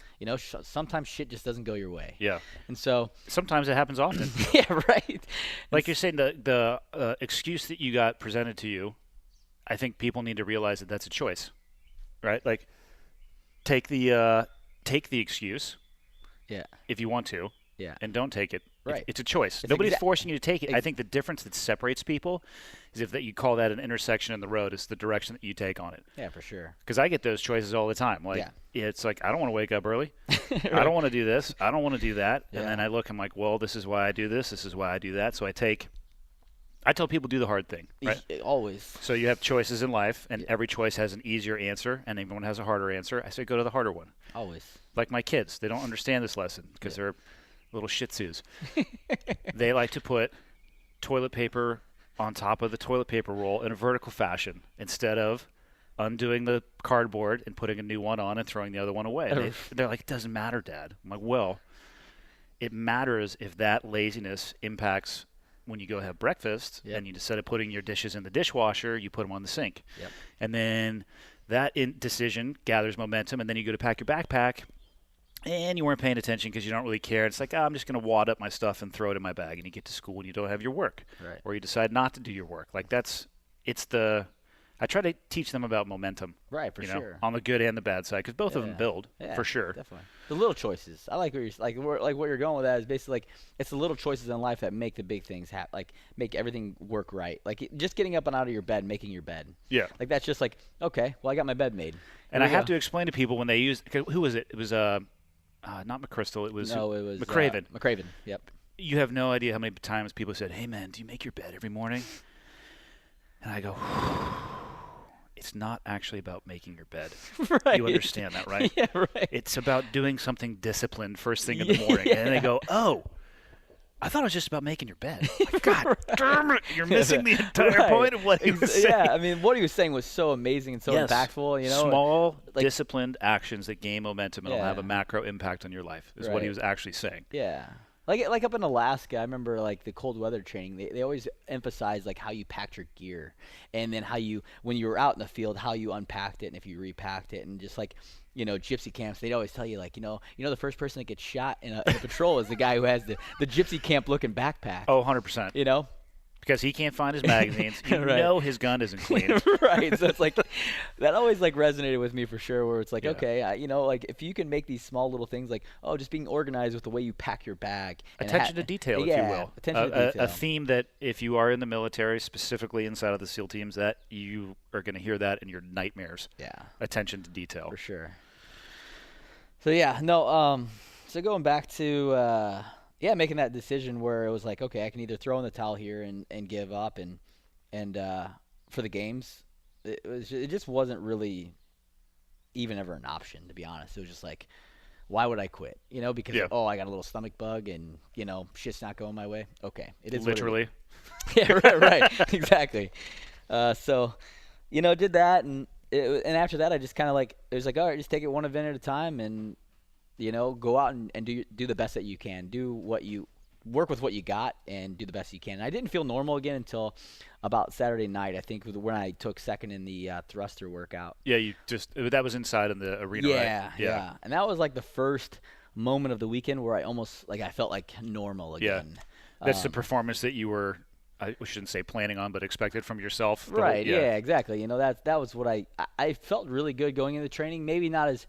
Sometimes shit just doesn't go your way. Yeah. And so sometimes it happens often. yeah, right. Like you're saying, the excuse that you got presented to you, I think people need to realize that that's a choice, right? Like, take the excuse. Yeah. If you want to. Yeah. And don't take it. Right. It's a choice. Nobody's forcing you to take it. I think the difference that separates people is if that you call that an intersection in the road, is the direction that you take on it. Yeah, for sure. Because I get those choices all the time. Like, it's like, I don't want to wake up early. Right. I don't want to do this. I don't want to do that. Yeah. And then I look, I'm like, well, this is why I do this. This is why I do that. So I tell people do the hard thing, right? Always. So you have choices in life, and every choice has an easier answer, and everyone has a harder answer. I say go to the harder one. Always. Like my kids, they don't understand this lesson because they're little shih tzus. They like to put toilet paper on top of the toilet paper roll in a vertical fashion instead of undoing the cardboard and putting a new one on and throwing the other one away. They're like, it doesn't matter, Dad. I'm like, well, it matters if that laziness impacts when you go have breakfast and you instead of putting your dishes in the dishwasher, you put them on the sink. Yep. And then that decision gathers momentum, and then you go to pack your backpack, and you weren't paying attention because you don't really care. It's like, I'm just going to wad up my stuff and throw it in my bag, and you get to school and you don't have your work. Right. Or you decide not to do your work. Like, I try to teach them about momentum. Right, for sure. On the good and the bad side, because both of them build, for sure. Definitely. The little choices. I like what you're going with that is basically like, it's the little choices in life that make the big things happen, like make everything work right. Like just getting up and out of your bed, making your bed. Yeah. Like that's just like, okay, well, I got my bed made. And I have to explain to people when they use, who was it? It was not McChrystal. It was McCraven. McCraven. Yep. You have no idea how many times people said, "Hey man, do you make your bed every morning?" And I go, it's not actually about making your bed. Right. You understand that, right? Yeah, right. It's about doing something disciplined first thing in the morning. And then they go, oh, I thought it was just about making your bed. Like, God damn it. You're missing the entire point of what he was saying. Yeah, I mean, what he was saying was so amazing and so impactful. Small, disciplined actions that gain momentum and will have a macro impact on your life is what he was actually saying. Yeah. Like up in Alaska, I remember like the cold weather training. They always emphasize like how you packed your gear, and then how you when you were out in the field how you unpacked it and if you repacked it, and just like gypsy camps. They'd always tell you like the first person that gets shot in a patrol is the guy who has the gypsy camp looking backpack. Oh, 100%. Because he can't find his magazines. You know his gun isn't clean. Right. So it's like that always like resonated with me for sure, where it's like, okay, like if you can make these small little things like, just being organized with the way you pack your bag. Attention to detail, if you will. Attention to detail. A theme that if you are in the military, specifically inside of the SEAL teams, that you are going to hear that in your nightmares. Yeah. Attention to detail. For sure. So, so going back to making that decision where it was like, okay, I can either throw in the towel here and give up and for the games, it just wasn't really even ever an option, to be honest. It was just like, why would I quit? Because I got a little stomach bug and shit's not going my way. Okay, it is literally. Yeah, right, exactly. So, did that, and and after that, I just kind of like, it was like, all right, just take it one event at a time and, go out and do the best that you can. Work with what you got and do the best you can. And I didn't feel normal again until about Saturday night, I think, when I took second in the thruster workout. Yeah, that was inside in the arena, right? Yeah. And that was like the first moment of the weekend where I felt like normal again. Yeah. That's the performance that you were, I shouldn't say planning on, but expected from yourself. Right, yeah, exactly. That was what I felt really good going into training. Maybe not as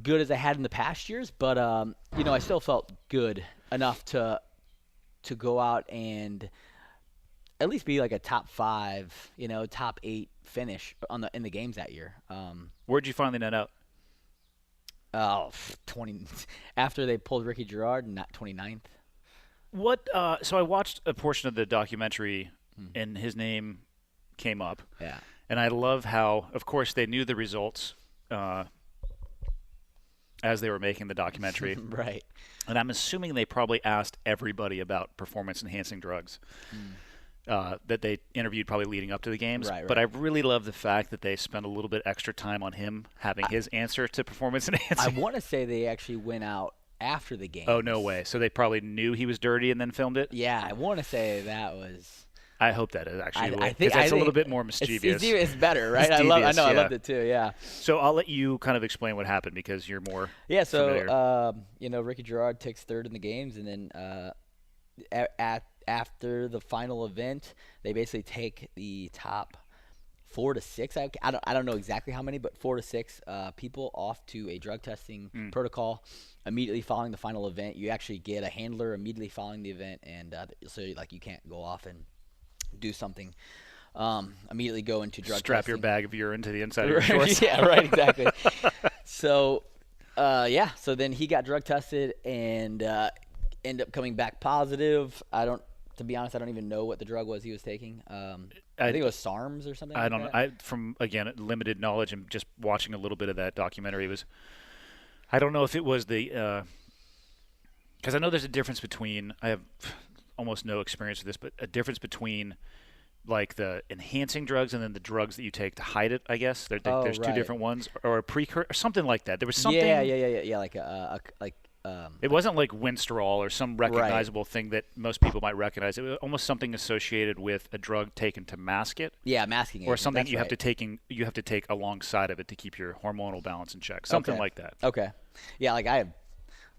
good as I had in the past years, but, I still felt good enough to go out and at least be like a top 5, top 8 finish in the games that year. Where'd you finally net out? 20 after they pulled Ricky Gerard, not 29th. What? So I watched a portion of the documentary, and his name came up. Yeah. And I love how, of course, they knew the results as they were making the documentary. Right. And I'm assuming they probably asked everybody about performance-enhancing drugs that they interviewed probably leading up to the games. Right. But I really love the fact that they spent a little bit extra time on him having his answer to performance-enhancing. I want to say they actually went out after the game. Oh, no way. So they probably knew he was dirty and then filmed it? Yeah, I want to say that was... I hope that is actually I think that's a little bit more mischievous. It's better, right? It's devious, I loved it too. Yeah. So I'll let you kind of explain what happened because you're more familiar. Ricky Gerard takes third in the games, and then after the final event, they basically take the top 4 to 6. I don't know exactly how many, but 4 to 6 people off to a drug testing protocol immediately following the final event. You actually get a handler immediately following the event, and so you can't go off and do something. Immediately go into drug Strap testing. your bag of urine to the inside of your shorts. Yeah, right, exactly. So, so then he got drug tested and ended up coming back positive. To be honest, I don't even know what the drug was he was taking. I think it was SARMs or something. I don't know. From again limited knowledge and just watching a little bit of that documentary, I don't know if it was the because I know there's a difference between I have almost no experience with this, but a difference between like the enhancing drugs and then the drugs that you take to hide it. I guess there's right. 2 different ones, or a precursor, or something like that. There was something. Yeah. Like it wasn't like Winstrol or some recognizable thing that most people might recognize. It was almost something associated with a drug taken to mask it. Yeah, masking or agent, something that's you right. have to take alongside of it to keep your hormonal balance in check. Something like that. Okay. Yeah, like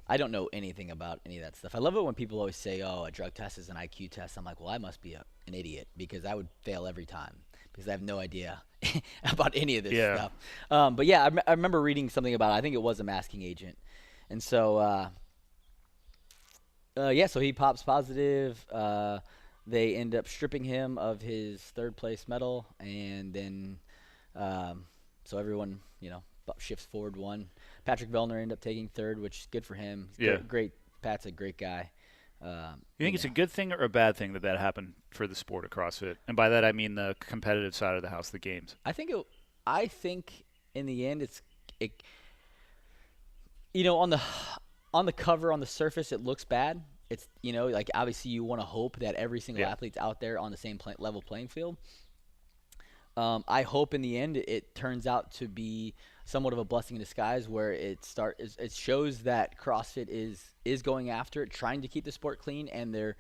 I don't know anything about any of that stuff. I love it when people always say, "Oh, a drug test is an IQ test." I'm like, "Well, I must be an idiot because I would fail every time because I have no idea about any of this stuff." But yeah, I remember reading something about it. I think it was a masking agent, and so so he pops positive. They end up stripping him of his 3rd place medal, and then so everyone shifts forward 1. Patrick Vellner ended up taking 3rd, which is good for him. Great. Pat's a great guy. You think it's a good thing or a bad thing that happened for the sport of CrossFit? And by that I mean the competitive side of the house, the games. I think in the end on the cover, on the surface, it looks bad. It's like obviously you want to hope that every single athlete's out there on the same level playing field. I hope in the end it turns out to be somewhat of a blessing in disguise, where it shows that CrossFit is going after it, trying to keep the sport clean, and they're,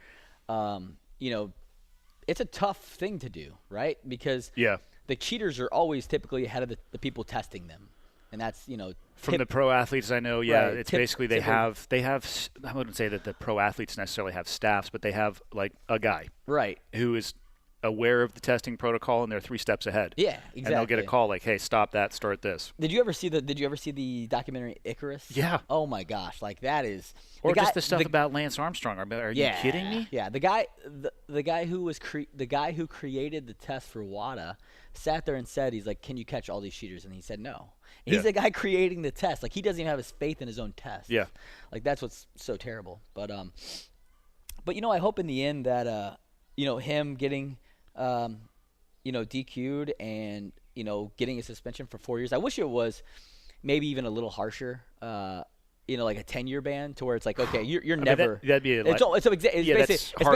it's a tough thing to do, right? Because the cheaters are always typically ahead of the people testing them, and that's from the pro athletes I know. Right, it's basically they have. I wouldn't say that the pro athletes necessarily have staffs, but they have like a guy who is aware of the testing protocol, and they're 3 steps ahead. Yeah, exactly. And they'll get a call like, "Hey, stop that, start this." Did you ever see the documentary Icarus? Yeah. Oh my gosh, like that is. Or just the stuff about Lance Armstrong. Are you kidding me? Yeah, the guy who created the test for WADA sat there and said, he's like, "Can you catch all these cheaters?" And he said no. And he's the guy creating the test. Like, he doesn't even have his faith in his own test. Yeah. Like, that's what's so terrible. But I hope in the end that him getting DQ'd and getting a suspension for 4 years. I wish it was maybe even a little harsher. Like a 10-year ban, to where it's like, okay, you're never. That'd be It's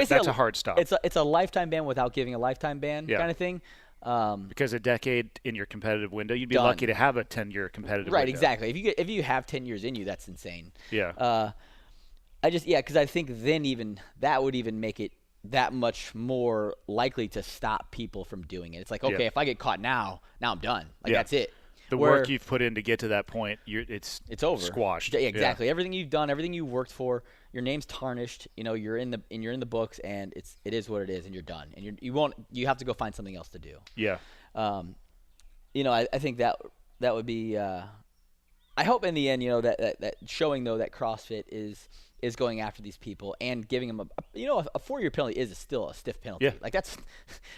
that's a hard stop. It's a lifetime ban without giving a lifetime ban kind of thing. Because a decade in your competitive window, you'd be Done. lucky to have a 10-year competitive Right, window. exactly. If you have 10 years in you, that's insane. Yeah. Because I think then even that would even make it that much more likely to stop people from doing it. It's like, okay, Yeah. if I get caught now I'm done. Like Yeah. that's it. The work you've put in to get to that point, it's over. squashed. Yeah, exactly. Everything you've done, everything you worked for, your name's tarnished. You're in the books, and it is what it is, and you're done. And you have to go find something else to do. Yeah. I think that would be. I hope in the end, that showing though that CrossFit is going after these people and giving them a 4-year penalty is still a stiff penalty. Yeah. Like that's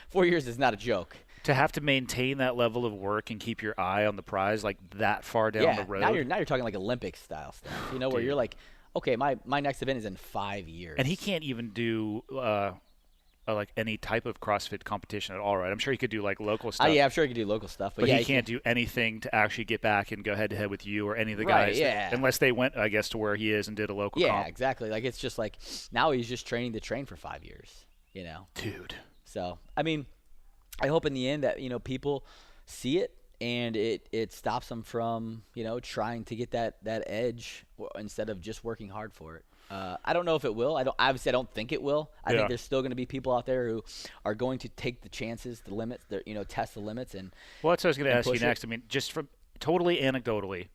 4 years is not a joke. To have to maintain that level of work and keep your eye on the prize like that far down the road. Now you're talking like Olympic style stuff. Where you're like, okay, my next event is in 5 years. And he can't even do like any type of CrossFit competition at all, right? I'm sure he could do like local stuff. Yeah, I'm sure he could do local stuff, but he can't do anything to actually get back and go head to head with you or any of the guys. Yeah. Unless they went, I guess, to where he is and did a local comp. Yeah, exactly. Like it's just like now he's just training to train for 5 years. Dude. So I mean, I hope in the end that people see it and it stops them from trying to get that edge instead of just working hard for it. I don't know if it will. I don't think it will. I think there's still going to be people out there who are going to take the chances, the limits, test the limits. And well, that's what I was going to ask you next. It. I mean, just from totally anecdotally,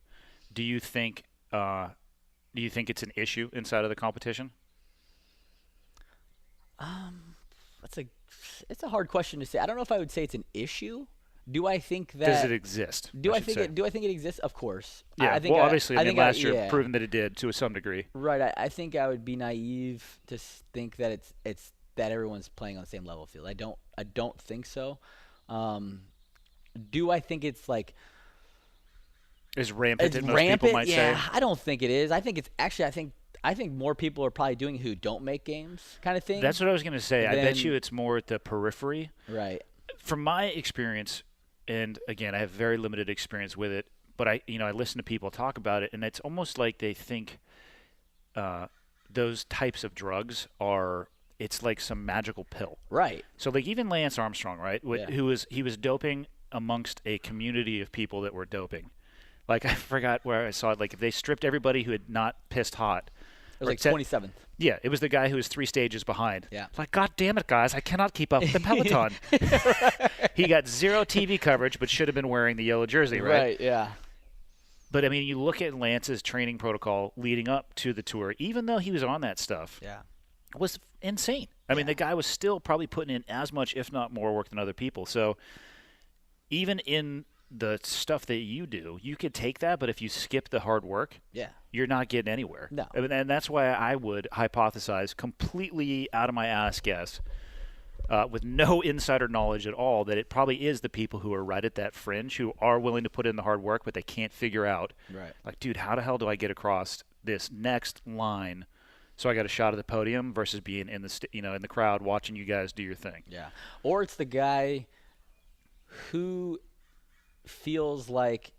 do you think it's an issue inside of the competition? It's a hard question to say. I don't know if I would say it's an issue. Do I think that does it exist? Do I think it exists? Of course. Yeah. Obviously, last year proven that it did to some degree. Right. I think I would be naive to think that it's that everyone's playing on the same level field. I don't think so. Do I think it's like as rampant as most people might say? Yeah, I don't think it is. I think it's actually. I think more people are probably doing it who don't make games, kind of thing. That's what I was going to say. I bet you it's more at the periphery. Right. From my experience, and again, I have very limited experience with it, but I listen to people talk about it, and it's almost like they think those types of drugs it's like some magical pill. Right. So like even Lance Armstrong, right, he was doping amongst a community of people that were doping. Like I forgot where I saw it. Like if they stripped everybody who had not pissed hot. It was like 27th. Yeah, it was the guy who was 3 stages behind. Yeah. Like, God damn it, guys, I cannot keep up with the peloton. He got 0 TV coverage, but should have been wearing the yellow jersey, right? Right, yeah. But, I mean, you look at Lance's training protocol leading up to the tour, even though he was on that stuff, it was insane. I mean, the guy was still probably putting in as much, if not more, work than other people. So even in the stuff that you do, you could take that, but if you skip the hard work, you're not getting anywhere. No. I mean, and that's why I would hypothesize completely out of my ass guess, with no insider knowledge at all, that it probably is the people who are right at that fringe who are willing to put in the hard work, but they can't figure out, like, dude, how the hell do I get across this next line so I got a shot at the podium versus being in the in the crowd watching you guys do your thing. Yeah. Or it's the guy who feels like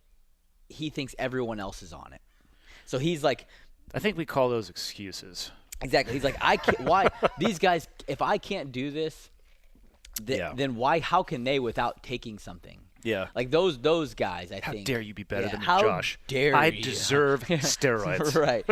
he thinks everyone else is on it. So he's like, I think we call those excuses. Exactly. He's like, I can't, why these guys, if I can't do this, then why, how can they without taking something? Yeah. Like those guys, I think. How dare you be better than me, how Josh? Dare I you. deserve steroids. Right.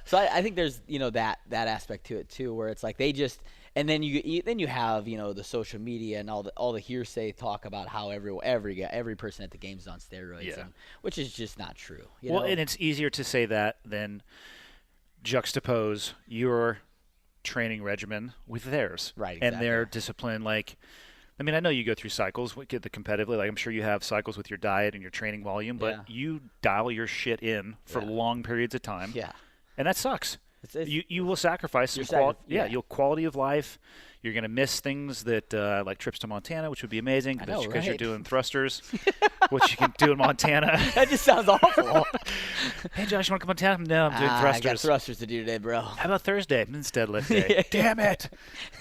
So I think there's, that aspect to it too, where it's like they just, and then you have, the social media and all the hearsay talk about how every person at the games is on steroids, which is just not true. Well, and it's easier to say that than juxtapose your training regimen with theirs. Right, exactly. And their discipline. Like, I mean, I know you go through cycles, get the competitively. Like, I'm sure you have cycles with your diet and your training volume, but you dial your shit in for long periods of time. Yeah. And that sucks. You will sacrifice some your quality of life. You're going to miss things that like trips to Montana, which would be amazing because you're doing thrusters, which you can do in Montana. That just sounds awful. Hey, Josh, you want to come to Montana? No, I'm doing thrusters. I got thrusters to do today, bro. How about Thursday instead lift day? Damn it.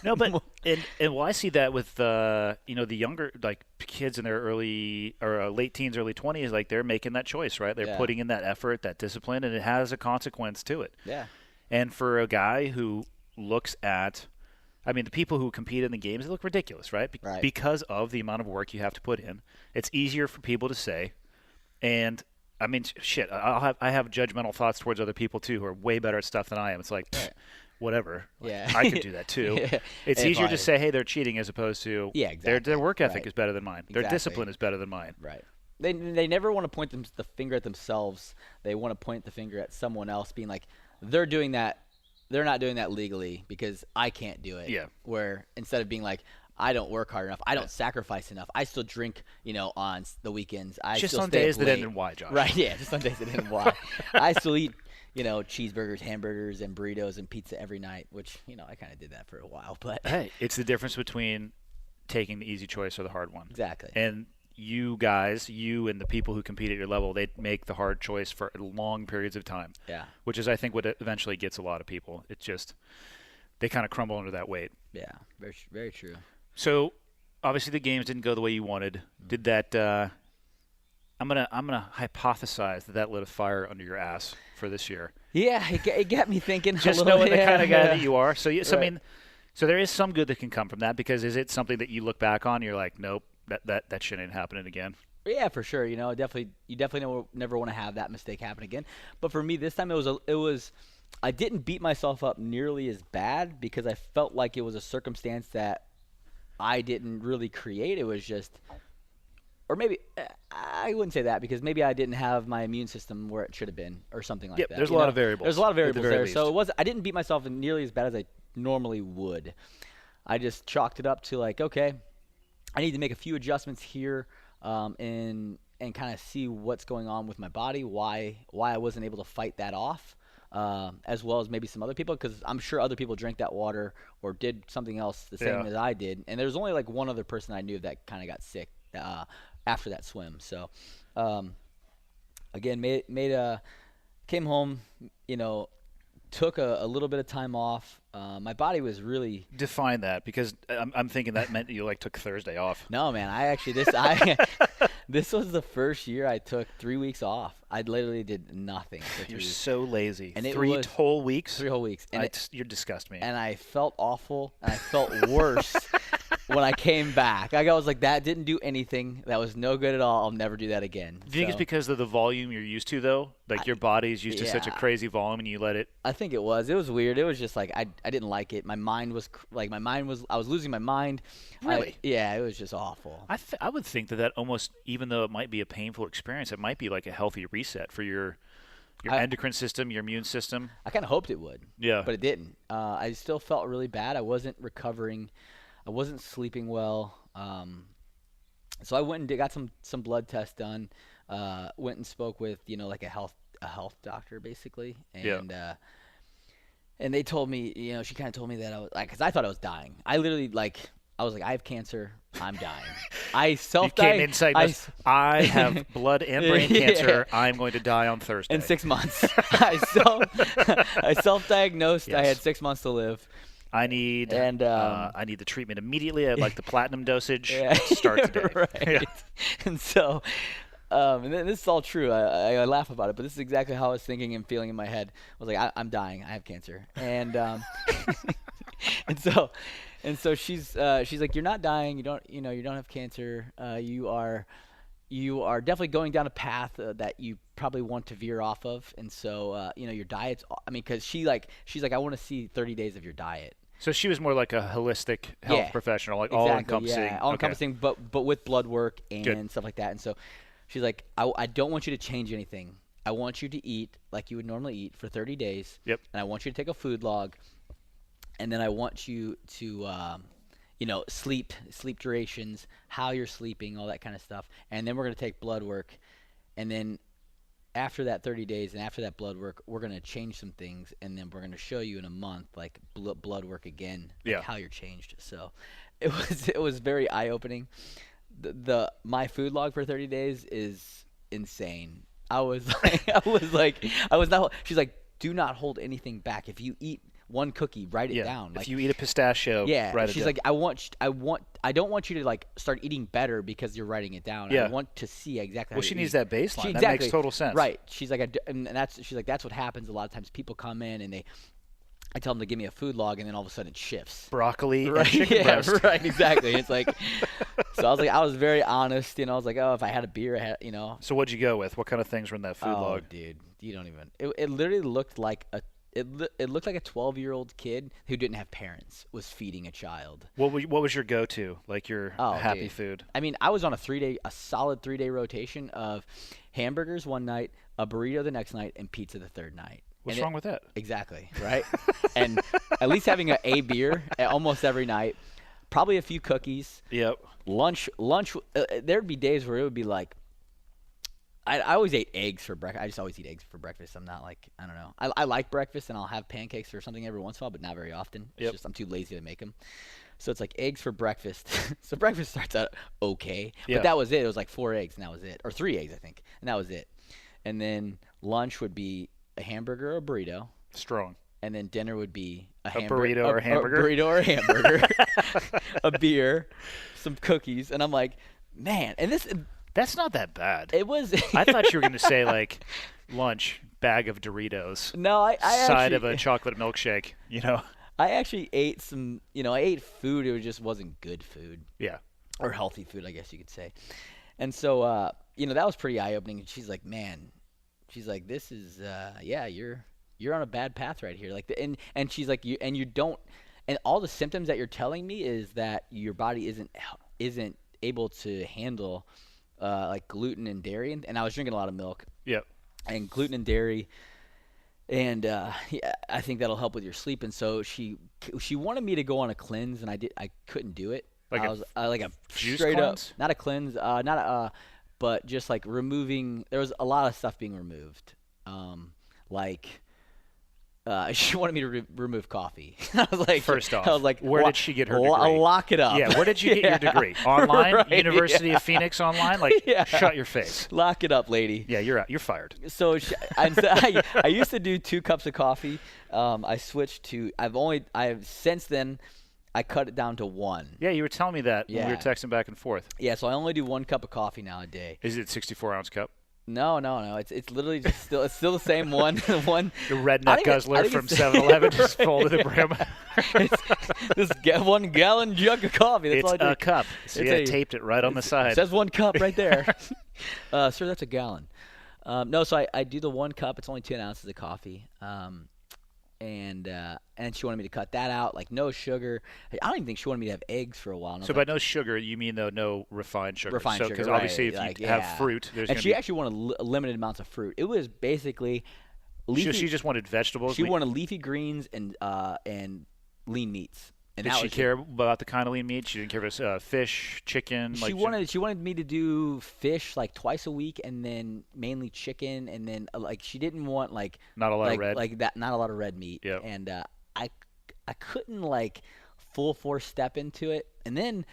No, but and I see that with the younger like kids in their early or late teens, early 20s, like they're making that choice, right? They're putting in that effort, that discipline, and it has a consequence to it. Yeah. And for a guy who looks at, I mean, the people who compete in the games, they look ridiculous, right? Right. Because of the amount of work you have to put in. It's easier for people to say. And, I mean, shit, I have judgmental thoughts towards other people, too, who are way better at stuff than I am. It's like, whatever. Like, Yeah. I could do that, too. Yeah. It's easier to say, hey, they're cheating, as opposed to exactly. their work ethic Right. is better than mine. Their Exactly. discipline is better than mine. Right. They never want to point the finger at themselves. They want to point the finger at someone else, being like, they're doing that. They're not doing that legally because I can't do it. Yeah. Where instead of being like, I don't work hard enough, I don't sacrifice enough, I still drink, on the weekends. I Just still on stay days up that late. end in Y, Josh. Right. Yeah. Just on days that end in Y. I still eat, cheeseburgers, hamburgers, and burritos and pizza every night, which I kind of did that for a while, but Hey, it's the difference between taking the easy choice or the hard one. exactly. And you guys, you and the people who compete at your level, they make the hard choice for long periods of time. Yeah. Which is, I think, what eventually gets a lot of people. It's just they kind of crumble under that weight. Yeah. Very, very true. So obviously the games didn't go the way you wanted. Did that? I'm gonna hypothesize that lit a fire under your ass for this year. Yeah, it got me thinking. Just a little, knowing the kind of guy yeah. that you are. So yes, Right. I mean, so there is some good that can come from that, because is it something that you look back on and you're like, nope, that shit ain't happening again? Yeah, for sure. You definitely never want to have that mistake happen again. But for me, this time it was I didn't beat myself up nearly as bad because I felt like it was a circumstance that I didn't really create. It was just, or maybe I wouldn't say that, because maybe I didn't have my immune system where it should have been or something like that. There's a lot of variables. There's a lot of at the variables very there. least. So I didn't beat myself nearly as bad as I normally would. I just chalked it up to like, okay, I need to make a few adjustments here, and kind of see what's going on with my body, why I wasn't able to fight that off, as well as maybe some other people, because I'm sure other people drank that water or did something else the same as I did. And there's only like one other person I knew that kind of got sick after that swim. So again, came home, took a little bit of time off. My body was really define that, because I'm thinking that meant you took Thursday off. No, man. This was the first year I took 3 weeks off. I literally did nothing for 3 You're weeks. so lazy. And it Three was whole weeks. 3 whole weeks. And You disgust me. and I felt awful, and I felt worse when I came back. I was like, that didn't do anything. That was no good at all. I'll never do that again. Do you think it's because of the volume you're used to, though? Like your body's used to such a yeah. crazy volume, and you let it. I think it was. It was weird. It was just like I didn't like it. My mind was I was losing my mind. Really? Yeah, it was just awful. I would think that almost, even though it might be a painful experience, it might be like a healthy reset for your endocrine system, your immune system. I kind of hoped it would. Yeah. But it didn't. I still felt really bad. I wasn't recovering. I wasn't sleeping well. So I went and got some blood tests done. Went and spoke with like a health doctor basically, and and they told me, she kind of told me that I was because I thought I was dying. I literally I was like, I have cancer. I'm dying. I You came self-diagnosed. inside. I have blood and brain cancer. I'm going to die on Thursday. In 6 months. I self-diagnosed. I Yes. had 6 months to live. I need I need the treatment immediately. I'd like the platinum dosage. Yeah. Start today. Right. Yeah. And so, and then this is all true. I laugh about it, but this is exactly how I was thinking and feeling in my head. I was like, I'm dying. I have cancer. And and so she's like, you're not dying. You don't have cancer. You are definitely going down a path that you probably want to veer off of. And so, your diet's. I mean, because she's like, I want to see 30 days of your diet. So she was more like a holistic health professional, like Exactly, all-encompassing. Yeah, all-encompassing, but with blood work and Good. stuff like that. And so she's like, I don't want you to change anything. I want you to eat like you would normally eat for 30 days. Yep. And I want you to take a food log. And then I want you to, sleep durations, how you're sleeping, all that kind of stuff. And then we're going to take blood work. And then after that 30 days and after that blood work, we're going to change some things. And then we're going to show you in a month, like blood work again, how you're changed. So it was very eye-opening. My food log for 30 days is insane. She's like, do not hold anything back. If you eat one cookie, write it down. If you eat a pistachio, write it down. She's like, I don't want you to start eating better because you're writing it down. Yeah. I want to see exactly how Well, she you needs eat. that baseline. That Exactly. makes total sense. Right. She's like, that's what happens a lot of times. People come in and I tell them to give me a food log, and then all of a sudden it shifts. Broccoli Right, and chicken yeah, breast. right, exactly. It's like, so I was very honest, I was like, oh, if I had a beer, I had. So what'd you go with? What kind of things were in that food Oh, log? dude, you don't even. It literally looked like it looked like a 12-year-old kid who didn't have parents was feeding a child. What was your go-to? Like your happy Dude. food? I mean, I was on a solid 3-day rotation of hamburgers one night, a burrito the next night, and pizza the third night. What's wrong with that? Exactly, right? And at least having a beer almost every night, probably a few cookies. Yep. Lunch. There'd be days where it would be like, I always ate eggs for breakfast. I just always eat eggs for breakfast. I'm not like, I don't know. I like breakfast, and I'll have pancakes or something every once in a while, but not very often. It's just I'm too lazy to make them. So it's like eggs for breakfast. So breakfast starts out okay, but that was it. It was like 4 eggs, and that was it. Or 3 eggs, I think, and that was it. And then lunch would be a hamburger or a burrito. Strong. And then dinner would be a burrito or a hamburger? A burrito or a hamburger. A beer, some cookies. And I'm like, man. And That's not that bad. it was. I thought you were going to say like lunch, bag of Doritos, No, I side actually, of a chocolate milkshake, I actually ate some, I ate food. It just wasn't good food. Yeah. Or healthy food, I guess you could say. And so, that was pretty eye-opening. And she's like, man, this is, you're on a bad path right here. Like, and she's like, you don't, and all the symptoms that you're telling me is that your body isn't able to handle, like gluten and dairy. And I was drinking a lot of milk. Yep. And gluten and dairy. And I think that'll help with your sleep. And so she wanted me to go on a cleanse, and I couldn't do it. Like like a juice straight cleanse? up, not a cleanse, but just like removing. There was a lot of stuff being removed. She wanted me to remove coffee. I was like, First off, I was like, where did she get her degree? Lock it up. Yeah, where did you get your degree? Online? Right, University of Phoenix online? Like, shut your face. Lock it up, lady. Yeah, you're out. You're fired. So I used to do 2 cups of coffee. I switched to since then I cut it down to 1. Yeah, you were telling me that when we were Yeah. texting back and forth. Yeah, so I only do 1 cup of coffee now a day. Is it 64-ounce cup? No. It's literally just still the same one. The I redneck think guzzler it's- from 7-Eleven just folded the brim. It's this 1 gallon jug of coffee. That's It's all I do. a cup. See, It's I taped it right on the side. It says 1 cup right there. Sir, that's a gallon. No, so I do the 1 cup. It's only 10 ounces of coffee. And she wanted me to cut that out, like no sugar. I don't even think she wanted me to have eggs for a while. And I So was by like, no sugar, you mean though no refined sugar? refined sugar, Because right, obviously if like, you have yeah. fruit, there's And going she to be. actually wanted limited amounts of fruit. It was basically leafy. She just wanted vegetables. She wanted leafy greens and lean meats. And Did that she was it. care about the kind of lean meat? She didn't care if it was fish, chicken. She wanted me to do fish like twice a week, and then mainly chicken, and then like she didn't want like Not a lot of red. like that, not a lot of red meat. Yep. And I couldn't like full force step into it. And then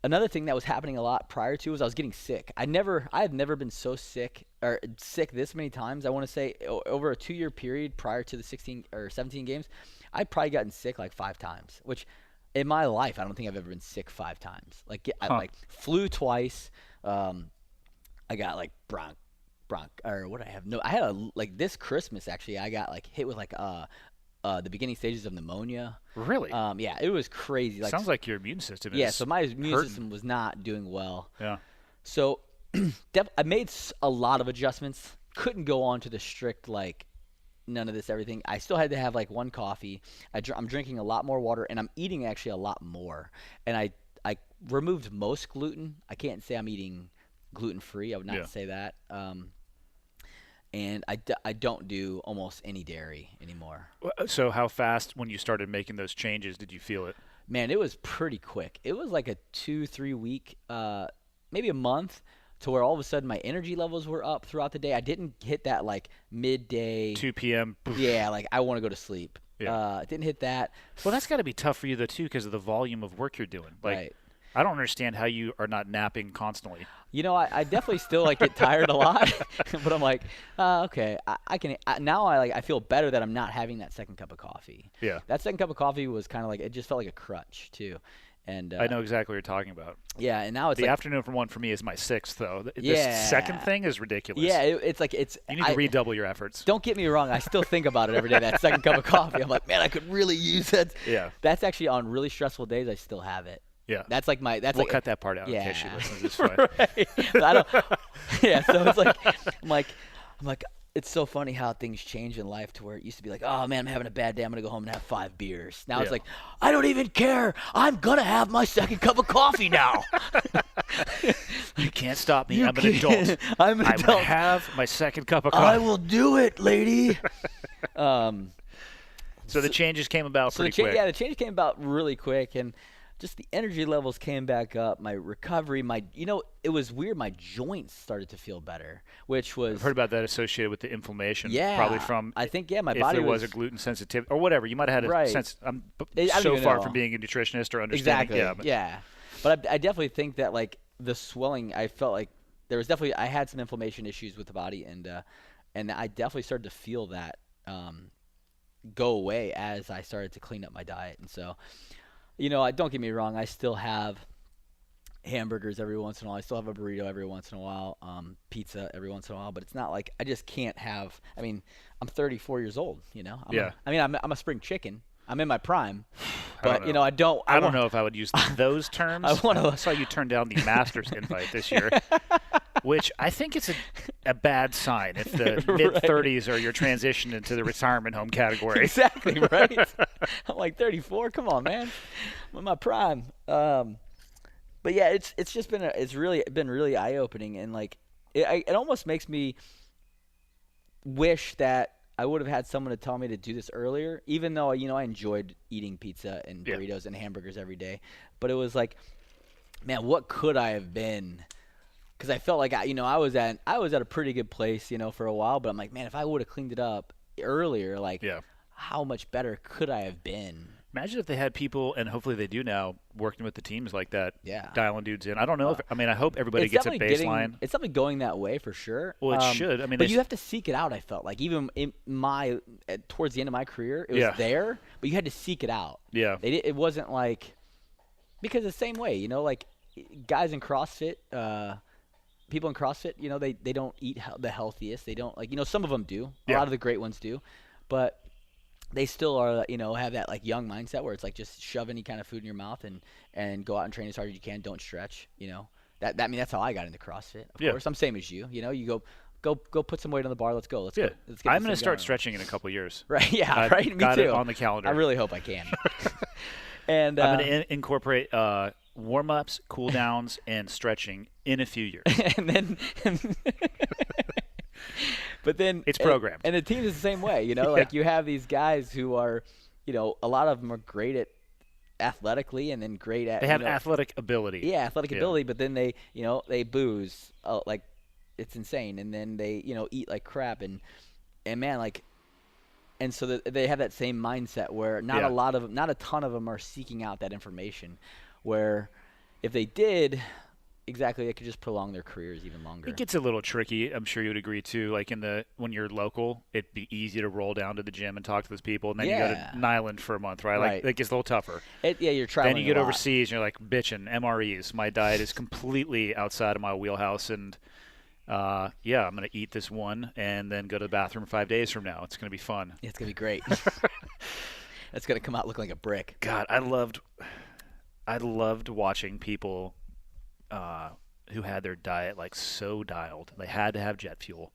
another thing that was happening a lot prior to was I was getting sick. I had never been so sick this many times. I want to say over a 2-year period prior to the 16 or 17 games, I'd probably gotten sick like 5 times, which in my life, I don't think I've ever been sick 5 times. Like I like flew twice. I got like or what I have. No, I had like this Christmas actually. I got like hit with like the beginning stages of pneumonia. Really? Yeah, it was crazy. Like, Sounds like your immune system is. yeah, so my immune hurting. system was not doing well. Yeah. So I made a lot of adjustments. Couldn't go on to the strict like none of this everything. I still had to have like 1 coffee. I'm drinking a lot more water, and I'm eating actually a lot more. And I removed most gluten. I can't say I'm eating gluten free. I would not say that. And I don't do almost any dairy anymore. So how fast, when you started making those changes, did you feel it? Man, it was pretty quick. It was like a 2-3 week, maybe a month, to where all of a sudden my energy levels were up throughout the day. I didn't hit that like midday. 2 p.m. Yeah, like I want to go to sleep. Yeah. Didn't hit that. Well, that's got to be tough for you though too, because of the volume of work you're doing. Like, Right. I don't understand how you are not napping constantly. You know, I definitely still like get tired a lot, but I'm like, okay, I can. Now I feel better that I'm not having that 2nd cup of coffee. Yeah. That 2nd cup of coffee was kind of like, it just felt like a crutch too, And I know exactly what you're talking about. Yeah, and now it's the like, afternoon one for me is my 6th, though. Yeah. This second thing is ridiculous. Yeah, it's like you need to redouble your efforts. Don't get me wrong. I still think about it every day, that second cup of coffee. I'm like, man, I could really use that. Yeah. That's actually on really stressful days, I still have it. Yeah. That's like my – that's we'll like, cut that part out in case she listens. It's fine. Right. I don't, yeah, so it's like – I'm like – it's so funny how things change in life to where it used to be like, oh, man, I'm having a bad day. I'm going to go home and have 5 beers. Now it's like, I don't even care. I'm going to have my second cup of coffee now. You can't stop me. I'm an adult. I'm an adult. I will have my second cup of coffee. I will do it, lady. So the changes came about pretty quick. Yeah, the change came about really quick. And just the energy levels came back up. My recovery, it was weird. My joints started to feel better, which was. I've heard about that associated with the inflation. Yeah. Probably from. I think, my if body there was a gluten sensitivity or whatever. You might have had a sense. I'm so far from being a nutritionist or understanding. Exactly. Yeah. But I definitely think that, like, the swelling, I felt like there was definitely. I had some inflammation issues with the body, and I definitely started to feel that go away as I started to clean up my diet. And so. Don't get me wrong. I still have hamburgers every once in a while. I still have a burrito every once in a while, pizza every once in a while. But it's not like I just can't have. I mean, I'm 34 years old. I'm a spring chicken. I'm in my prime. But I don't know if I would use those terms. I saw you turn down the Masters invite this year, which I think it's a bad sign if the mid-30s are your transition into the retirement home category. Exactly, right? I'm like 34. Come on, man. I'm in my prime. But yeah, it's just been really eye-opening, and like it almost makes me wish that I would have had someone to tell me to do this earlier, even though I enjoyed eating pizza and burritos and hamburgers every day. But it was like, man, what could I have been? Because I felt like I was at a pretty good place, for a while. But I'm like, man, if I would have cleaned it up earlier, how much better could I have been? Imagine if they had people, and hopefully they do now, working with the teams like that, yeah, dialing dudes in. I don't know. I hope everybody gets a baseline. It's definitely going that way for sure. Well, it should. But you have to seek it out. I felt like even in towards the end of my career, it was there, but you had to seek it out. Yeah, it wasn't like because the same way, like guys in CrossFit. People in CrossFit, they don't eat the healthiest. They don't some of them do. A lot of the great ones do, but they still are, have that like young mindset where it's like just shove any kind of food in your mouth and go out and train as hard as you can. Don't stretch. That's how I got into CrossFit. Of course, I'm same as you. You go put some weight on the bar. Let's go. Let's get I'm going to start stretching in a couple years. Right. Yeah. I've right. Me got too. It on the calendar. I really hope I can. And I'm going to incorporate warm-ups, cool-downs, and stretching in a few years. and then but then it's programmed. And the team is the same way, like you have these guys who are, a lot of them are great at athletically and then great at they have athletic ability. Yeah, athletic ability, but then they, they booze like it's insane, and then they, eat like crap, and man, like, and so they have that same mindset where not a ton of them are seeking out that information, where if they did. Exactly, it could just prolong their careers even longer. It gets a little tricky. I'm sure you would agree too. Like when you're local, it'd be easy to roll down to the gym and talk to those people, and then you go to Nyland for a month, right? Like it gets a little tougher. You're traveling. Then you get overseas, and you're like bitching MREs. My diet is completely outside of my wheelhouse, and I'm gonna eat this one and then go to the bathroom 5 days from now. It's gonna be fun. It's gonna be great. That's gonna come out looking like a brick. God, I loved watching people. Who had their diet like so dialed. They had to have jet fuel.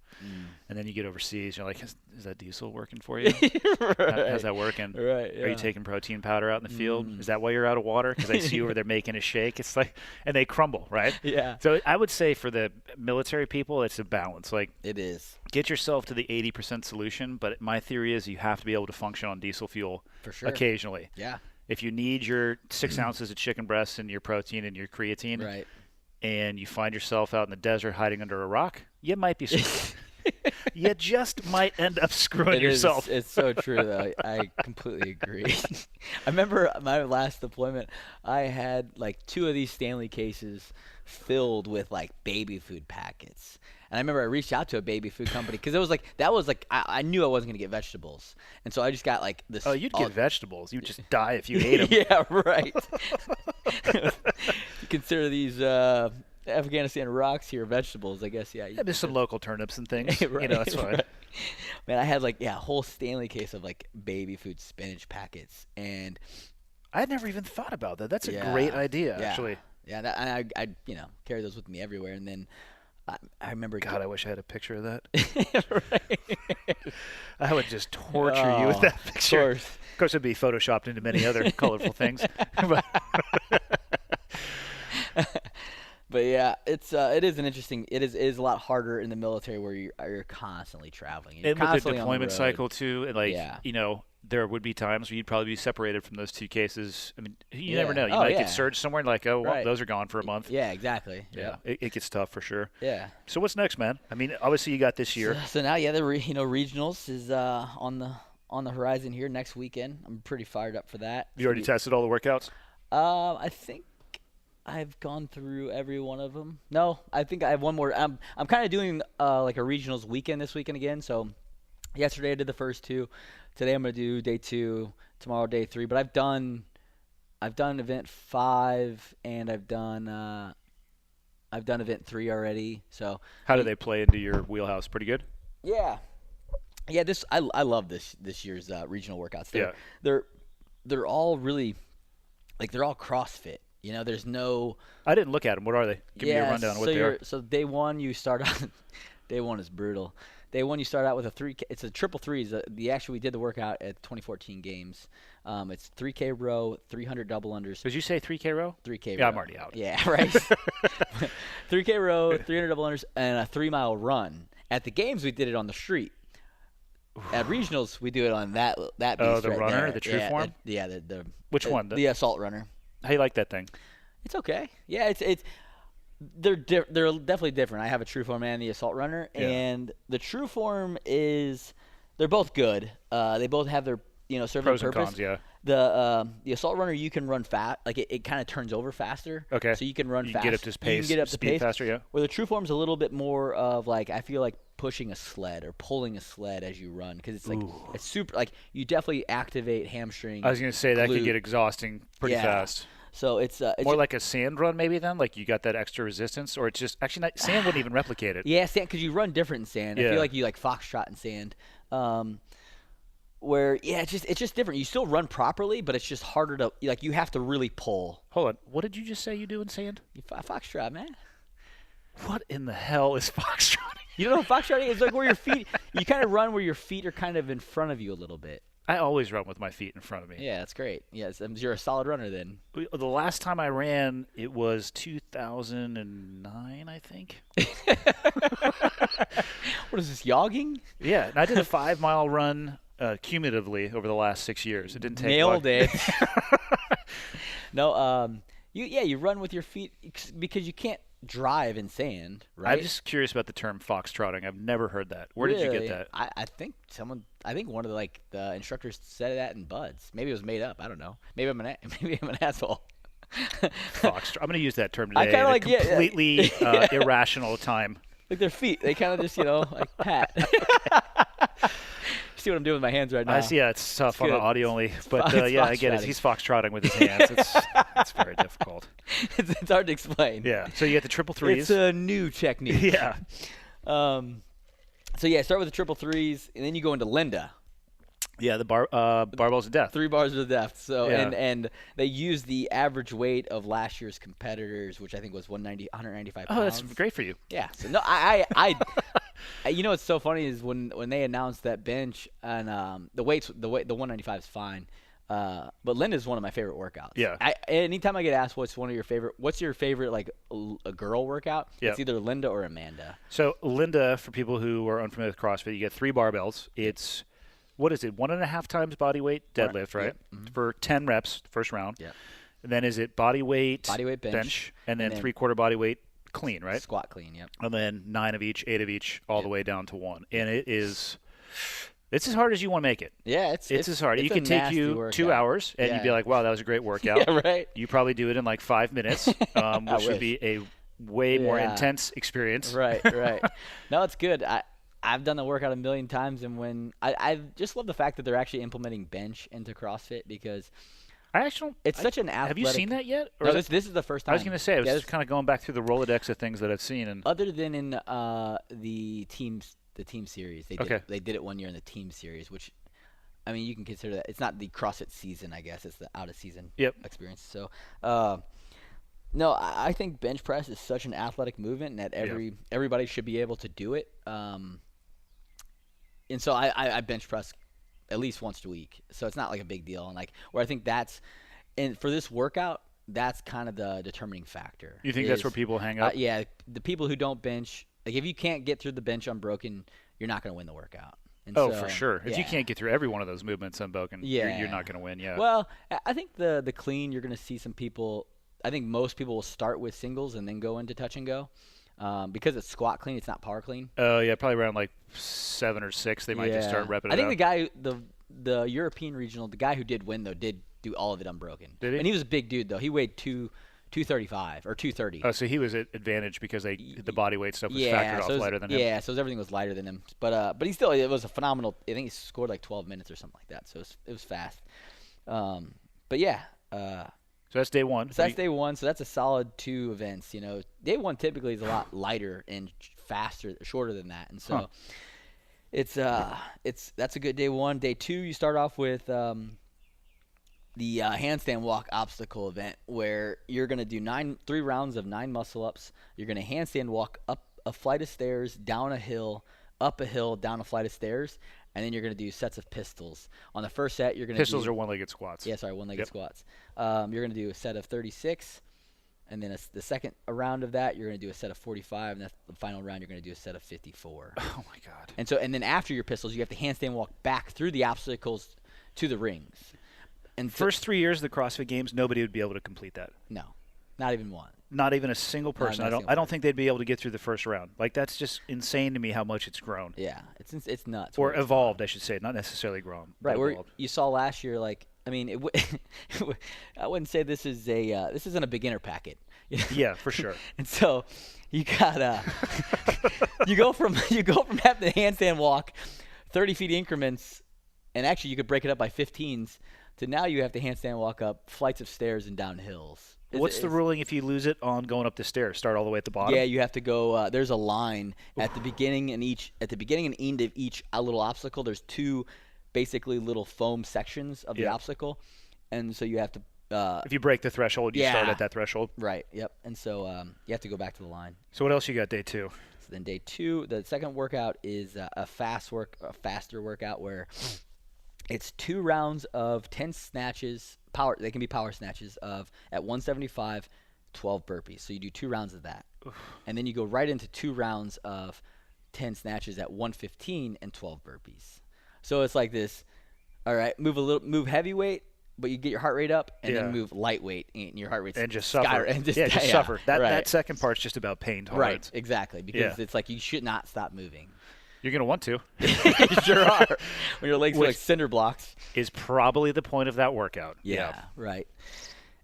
And then you get overseas, you're like, is that diesel working for you? Right. How's that working? Right. Yeah. Are you taking protein powder out in the field? Is that why you're out of water? Because I see you where they're making a shake. It's like, and they crumble, right? Yeah. So I would say for the military people, it's a balance. Like it is. Get yourself to the 80% solution, but my theory is you have to be able to function on diesel fuel for sure. Occasionally. Yeah. If you need your 6 ounces of chicken breasts and your protein and your creatine, right. And you find yourself out in the desert hiding under a rock, you might be screwed. you just might end up screwing It is. yourself. It's so true, though. I completely agree. I remember my last deployment, I had like 2 of these Stanley cases filled with like baby food packets. And I remember I reached out to a baby food company because I knew I wasn't going to get vegetables. And so I just got like this. Oh, you'd get vegetables. You'd just die if you ate them. Yeah, right. You consider these Afghanistan rocks here vegetables, I guess. Yeah, There's some local turnips and things. Right, That's fine. right. Man, I had like a whole Stanley case of like baby food spinach packets, and I had never even thought about that. That's a great idea, actually. Yeah, I carry those with me everywhere, and then I remember. God, I wish I had a picture of that. Right. I would just torture you with that picture. Of course, it'd be photoshopped into many other colorful things. But yeah, it is a lot harder in the military where you're constantly traveling. You're And with the constantly on deployment road. cycle too, and there would be times where you'd probably be separated from those 2 cases. I mean, you never know. You might get surged somewhere and Right. those are gone for a month. Yeah, exactly. Yeah, it gets tough for sure. Yeah. So what's next, man? I mean, obviously you got this year. So now, the regionals is on the horizon here next weekend. I'm pretty fired up for that. You already tested all the workouts? I think I've gone through every one of them. No, I think I have one more. I'm kind of doing like a regionals weekend this weekend again. So yesterday I did the first 2. Today I'm gonna do day 2. Tomorrow day 3. But I've done event 5 and I've done event 3 already. So how do they play into your wheelhouse? Pretty good. Yeah. I love this year's regional workouts. They're all really like they're all CrossFit. There's no. I didn't look at them. What are they? Give me a rundown of what they are. So day 1 you start out. Day 1 is brutal. Day 1 you start out with a 3K. It's a triple threes. We did the workout at 2014 games. It's 3K row, 300 double unders. Did you say 3K row? 3K row. Yeah, I'm already out. Yeah, right. 3K row, 300 double unders, and a 3-mile run. At the games we did it on the street. At regionals we do it on that beast. Oh, the right runner, there. the true form. Which one? The assault runner. How you like that thing? It's okay. Yeah, they're definitely different. I have a true form and the assault runner, and the true form they're both good. They both have their certain pros purpose. and cons. Yeah. The assault runner you can run fast, like it kind of turns over faster. Okay. So you can run fast. Get up to pace. You can get up to speed pace faster. Yeah. Where the true form's a little bit more of like I feel like pushing a sled or pulling a sled as you run because it's like it's super like you definitely activate hamstring. I was gonna say that glute. could get exhausting pretty fast. So it's more like a sand run maybe then, like you got that extra resistance, or it's just actually not, sand wouldn't even replicate it. Yeah, sand because you run different in sand. I feel like you like foxtrot in sand, where it's just different. You still run properly, but it's just harder to like you have to really pull. Hold on, what did you just say you do in sand? Foxtrot, man. What in the hell is foxtrotting? You don't know what foxtrotting is? It's like where your feet you kind of run where your feet are kind of in front of you a little bit. I always run with my feet in front of me. Yeah, that's great. Yes, you're a solid runner then. The last time I ran, it was 2009, I think. What is this, jogging? Yeah, and I did a 5-mile run cumulatively over the last 6 years. It didn't take Nailed it. No, you run with your feet because you can't drive in sand, right? I'm just curious about the term foxtrotting. I've never heard that. Where did you get that? I think one of the instructors said that in Buds. Maybe it was made up. I don't know. Maybe I'm an asshole. Foxtrot. I'm going to use that term today. I kind of like completely irrational time. Like their feet, they kind of just like pat. See what I'm doing with my hands right now? I see. Yeah, it's tough on the audio only, but it's I get it. He's foxtrotting with his hands. It's very difficult. It's hard to explain. Yeah. So you get the triple threes. It's a new technique. Yeah. So start with the triple threes, and then you go into Linda. Yeah, the barbells of death. 3 bars of death. So Yeah. and they use the average weight of last year's competitors, which I think was 195 pounds. Oh, that's great for you. Yeah. So no, I you know what's so funny is when they announced that bench and the 195 is fine. But Linda's one of my favorite workouts. Yeah. Anytime I get asked what's your favorite like a girl workout, Yeah. it's either Linda or Amanda. So Linda, for people who are unfamiliar with CrossFit, you get 3 barbells. It's what is it? 1.5 times body weight deadlift, right? Yep. Mm-hmm. For 10 reps, first round. Yeah. And then is it body weight bench, and then 3/4 body weight clean, right? Squat clean, yep. And then 9 of each, 8 of each, all the way down to 1. And it's as hard as you want to make it. Yeah, it's as hard. It's It can take you 2 hours, and you'd be like, wow, that was a great workout. Yeah, right. You probably do it in like 5 minutes, which would be a way more intense experience. Right. No, it's good. I've done the workout a million times, and when I just love the fact that they're actually implementing bench into CrossFit, because it's such an athletic. Have you seen that yet? Or no, this is the first time. I was going to say, I was just kind of going back through the Rolodex of things that I've seen. And other than in the team series, they did it one year in the team series, which, I mean, you can consider that. It's not the CrossFit season, I guess. It's the out-of-season experience. So, no, I think bench press is such an athletic movement, and that everybody should be able to do it. And so I bench press at least once a week, so it's not like a big deal. And like where I think and for this workout, that's kind of the determining factor. You think that's where people hang up? Yeah, the people who don't bench, like if you can't get through the bench unbroken, you're not going to win the workout. And for sure. If you can't get through every one of those movements unbroken, you're not going to win. Yeah. Well, I think the clean, you're going to see some people. I think most people will start with singles and then go into touch and go. Because it's squat clean, it's not power clean. Oh, yeah, probably around like 7 or 6, they might just start repping it up. I think the guy, the European regional, the guy who did win, though, did do all of it unbroken. Did he? And he was a big dude, though. He weighed 235 or 230. Oh, so he was at advantage because the body weight stuff was factored off lighter than him. Yeah, so everything was lighter than him. But he still, it was a phenomenal, I think he scored like 12 minutes or something like that. So it was fast. But yeah. So that's day one. So that's day one. So that's a solid 2 events. You know, day one typically is a lot lighter and faster, shorter than that. And so that's a good day one. Day 2, you start off with the handstand walk obstacle event, where you're going to do 3 rounds of 9 muscle ups. You're going to handstand walk up a flight of stairs, down a hill, up a hill, down a flight of stairs. And then you're going to do sets of pistols. On the first set, you're going to pistols are one-legged squats. Yeah, sorry, one-legged squats. You're going to do a set of 36, and then the second round of that, you're going to do a set of 45, and that's the final round, you're going to do a set of 54. Oh my God! And then after your pistols, you have to handstand walk back through the obstacles to the rings. And first 3 years of the CrossFit Games, nobody would be able to complete that. No, not even one. Not even a single person. I don't think they'd be able to get through the first round. Like, that's just insane to me how much it's grown. Yeah, it's nuts. Or evolved, I should say, not necessarily grown. Right, where you saw last year, like, I mean, I wouldn't say this isn't a beginner packet. Yeah, for sure. And so you got you go from having the handstand walk 30 feet increments, and actually you could break it up by 15s, to now you have to handstand walk up flights of stairs and down hills. What's the ruling if you lose it on going up the stairs? Start all the way at the bottom? Yeah, you have to go. There's a line at the beginning and end of each little obstacle. There's 2 basically little foam sections of the obstacle, and so you have to. If you break the threshold, you start at that threshold. Right. Yep. And so you have to go back to the line. So what else you got day 2? So then day 2, the second workout is a faster workout where it's 2 rounds of 10 snatches. They can be power snatches at 175, 12 burpees. So you do 2 rounds of that. Oof. And then you go right into 2 rounds of 10 snatches at 115 and 12 burpees. So it's like this. All right, move heavyweight, but you get your heart rate up, and then move lightweight, and your heart rate's and just suffer. And just suffer. That second part's just about pain tolerance. Right, exactly, because it's like you should not stop moving. You're going to want to. You sure are. When your legs are like cinder blocks. Is probably the point of that workout. Yeah, right.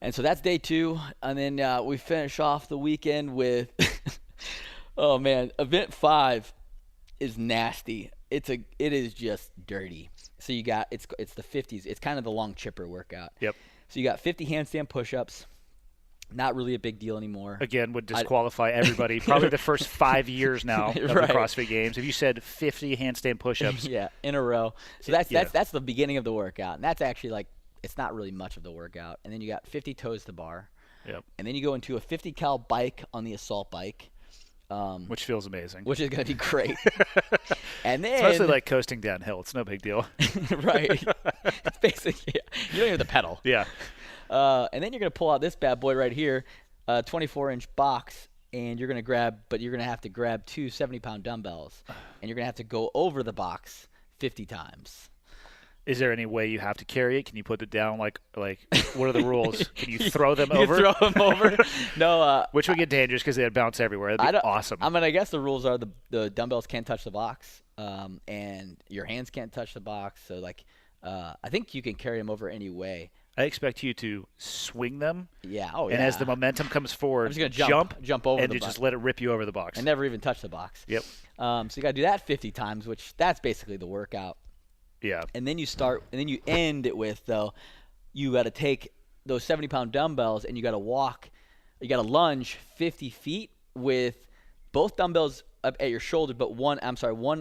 And so that's day 2. And then we finish off the weekend with, oh, man, event 5 is nasty. It is just dirty. So you got, it's the 50s. It's kind of the long chipper workout. Yep. So you got 50 handstand push-ups. Not really a big deal anymore. Again, would disqualify everybody. Probably the first 5 years now of the CrossFit Games. If you said 50 handstand push-ups. Yeah, in a row. So that's the beginning of the workout. And that's actually like, it's not really much of the workout. And then you got 50 toes to bar. Yep. And then you go into a 50 cal bike on the assault bike. Which feels amazing. Which is going to be great. And then, it's mostly like coasting downhill. It's no big deal. Right. It's basically, you don't even have to pedal. Yeah. And then you're going to pull out this bad boy right here, 24-inch box, and you're going to have to grab 2 70-pound dumbbells, and you're going to have to go over the box 50 times. Is there any way you have to carry it? Can you put it down? Like what are the rules? Can you throw them You over? throw them over? No. Which would get dangerous because they'd bounce everywhere. That'd be awesome. I mean, I guess the rules are the dumbbells can't touch the box, and your hands can't touch the box. So, like, I think you can carry them over any way. I expect you to swing them. Yeah. Oh, and yeah. as the momentum comes forward, I'm just gonna jump over and the you box. just let it rip you over the box. And never even touch the box. Yep. So you got to do that 50 times, which that's basically the workout. Yeah. And then you end it with, though, you got to take those 70-pound dumbbells and you got to walk, you got to lunge 50 feet with both dumbbells up at your shoulder, but one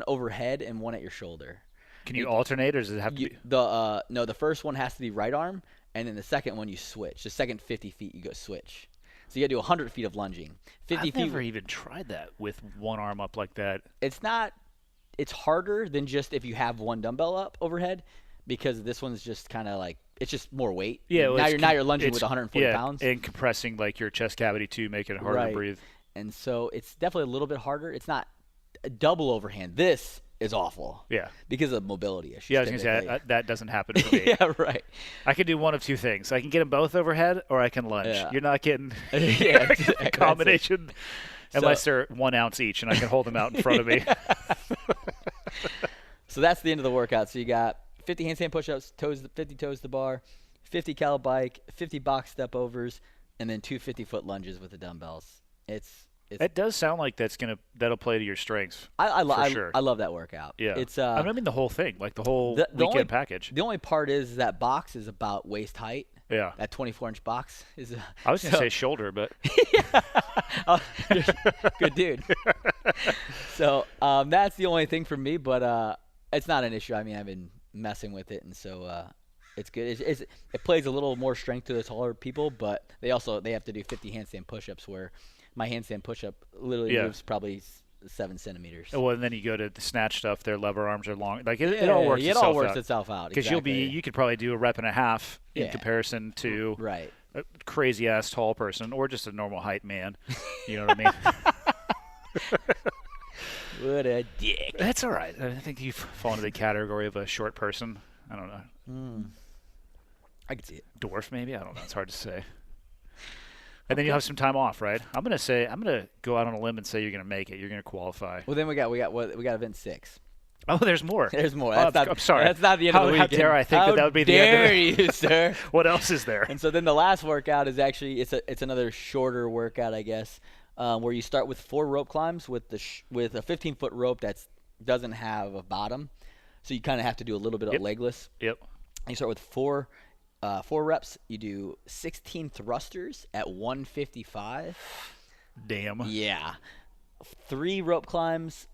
overhead and one at your shoulder. Can you alternate, or does it have to be? No, the first one has to be right arm, and then the second one you switch. The second 50 feet you go switch. So you got to do 100 feet of lunging. 50 I've feet. never even tried that with one arm up like that. It's harder than just if you have one dumbbell up overhead, because this one's just kind of like, it's just more weight. Yeah. Well, now you're lunging with 140 pounds. And compressing like your chest cavity too, making it harder to breathe. And so it's definitely a little bit harder. It's not a double overhand. This is awful. Yeah. Because of mobility issues. Yeah, I was going to say, that doesn't happen for me. Yeah, right. I can do one of two things. I can get them both overhead, or I can lunge. Yeah. You're not getting Yeah, a combination, unless they're 1 ounce each, and I can hold them out in front of me. So that's the end of the workout. So you got 50 handstand push-ups, 50 toes to bar, 50 cal bike, 50 box step overs, and then 2 50-foot lunges with the dumbbells. It does sound like that'll play to your strengths. Sure. I love that workout. Yeah. It's I mean the whole thing, like the whole weekend package. The only part is that box is about waist height. Yeah. That 24-inch box is. I was going to say shoulder, but. Good dude. So that's the only thing for me, but it's not an issue. I mean, I've been messing with it, and so it's good. It plays a little more strength to the taller people, but they have to do 50 handstand push-ups, where my handstand push-up literally moves probably 7 centimeters. Well, and then you go to the snatch stuff. Their lever arms are long. Like it all works. It all works itself out. Because you could probably do a rep and a half in comparison to a crazy ass tall person or just a normal height man. You know what I mean? What a dick. That's all right. I think you fall into the category of a short person. I don't know. I can see it. Dwarf, maybe? I don't know. It's hard to say. And then you'll have some time off, right? I'm gonna go out on a limb and say you're gonna make it. You're gonna qualify. Well, then we got event 6. Oh, there's more. There's more. I'm sorry. That's not the end of the weekend. How dare I think that would be the end of it? How dare you, sir? What else is there? And so then the last workout is actually it's another shorter workout, I guess, where you start with 4 rope climbs with a 15-foot rope that doesn't have a bottom, so you kind of have to do a little bit of legless. Yep. And you start with 4 reps. You do 16 thrusters at 155. Damn. Yeah. 3 rope climbs,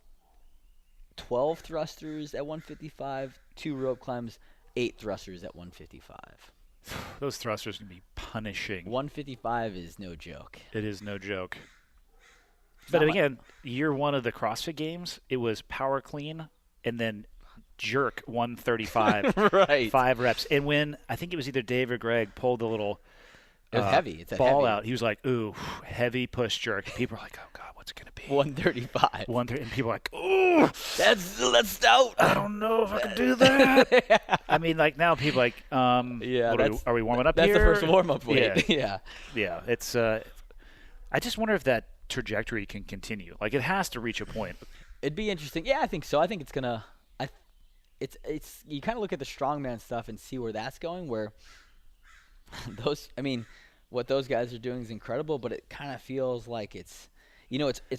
12 thrusters at 155. 2 rope climbs, 8 thrusters at 155. Those thrusters can be punishing. 155 is no joke. It is no joke. But again, year 1 of the CrossFit Games, it was power clean and then jerk 135. Right. 5 reps. And when I think it was either Dave or Greg pulled the little it was heavy. It's a ball heavy. out, he was like, ooh, heavy push jerk. People are like, oh, God, what's it going to be? 135. 130. And people are like, ooh. That's stout. I don't know if I can do that. Yeah. I mean, like now people are like, are we warming up that's here? That's the first warm-up weight. Yeah. Yeah. It's I just wonder if that trajectory can continue. Like it has to reach a point. It'd be interesting. Yeah, I think so. I think it's gonna. It's you kind of look at the strongman stuff and see where that's going. Where what those guys are doing is incredible, but it kind of feels like it's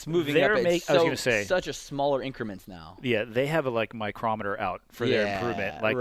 moving up at such a smaller increments now. Yeah, they have a micrometer out for their improvement. Like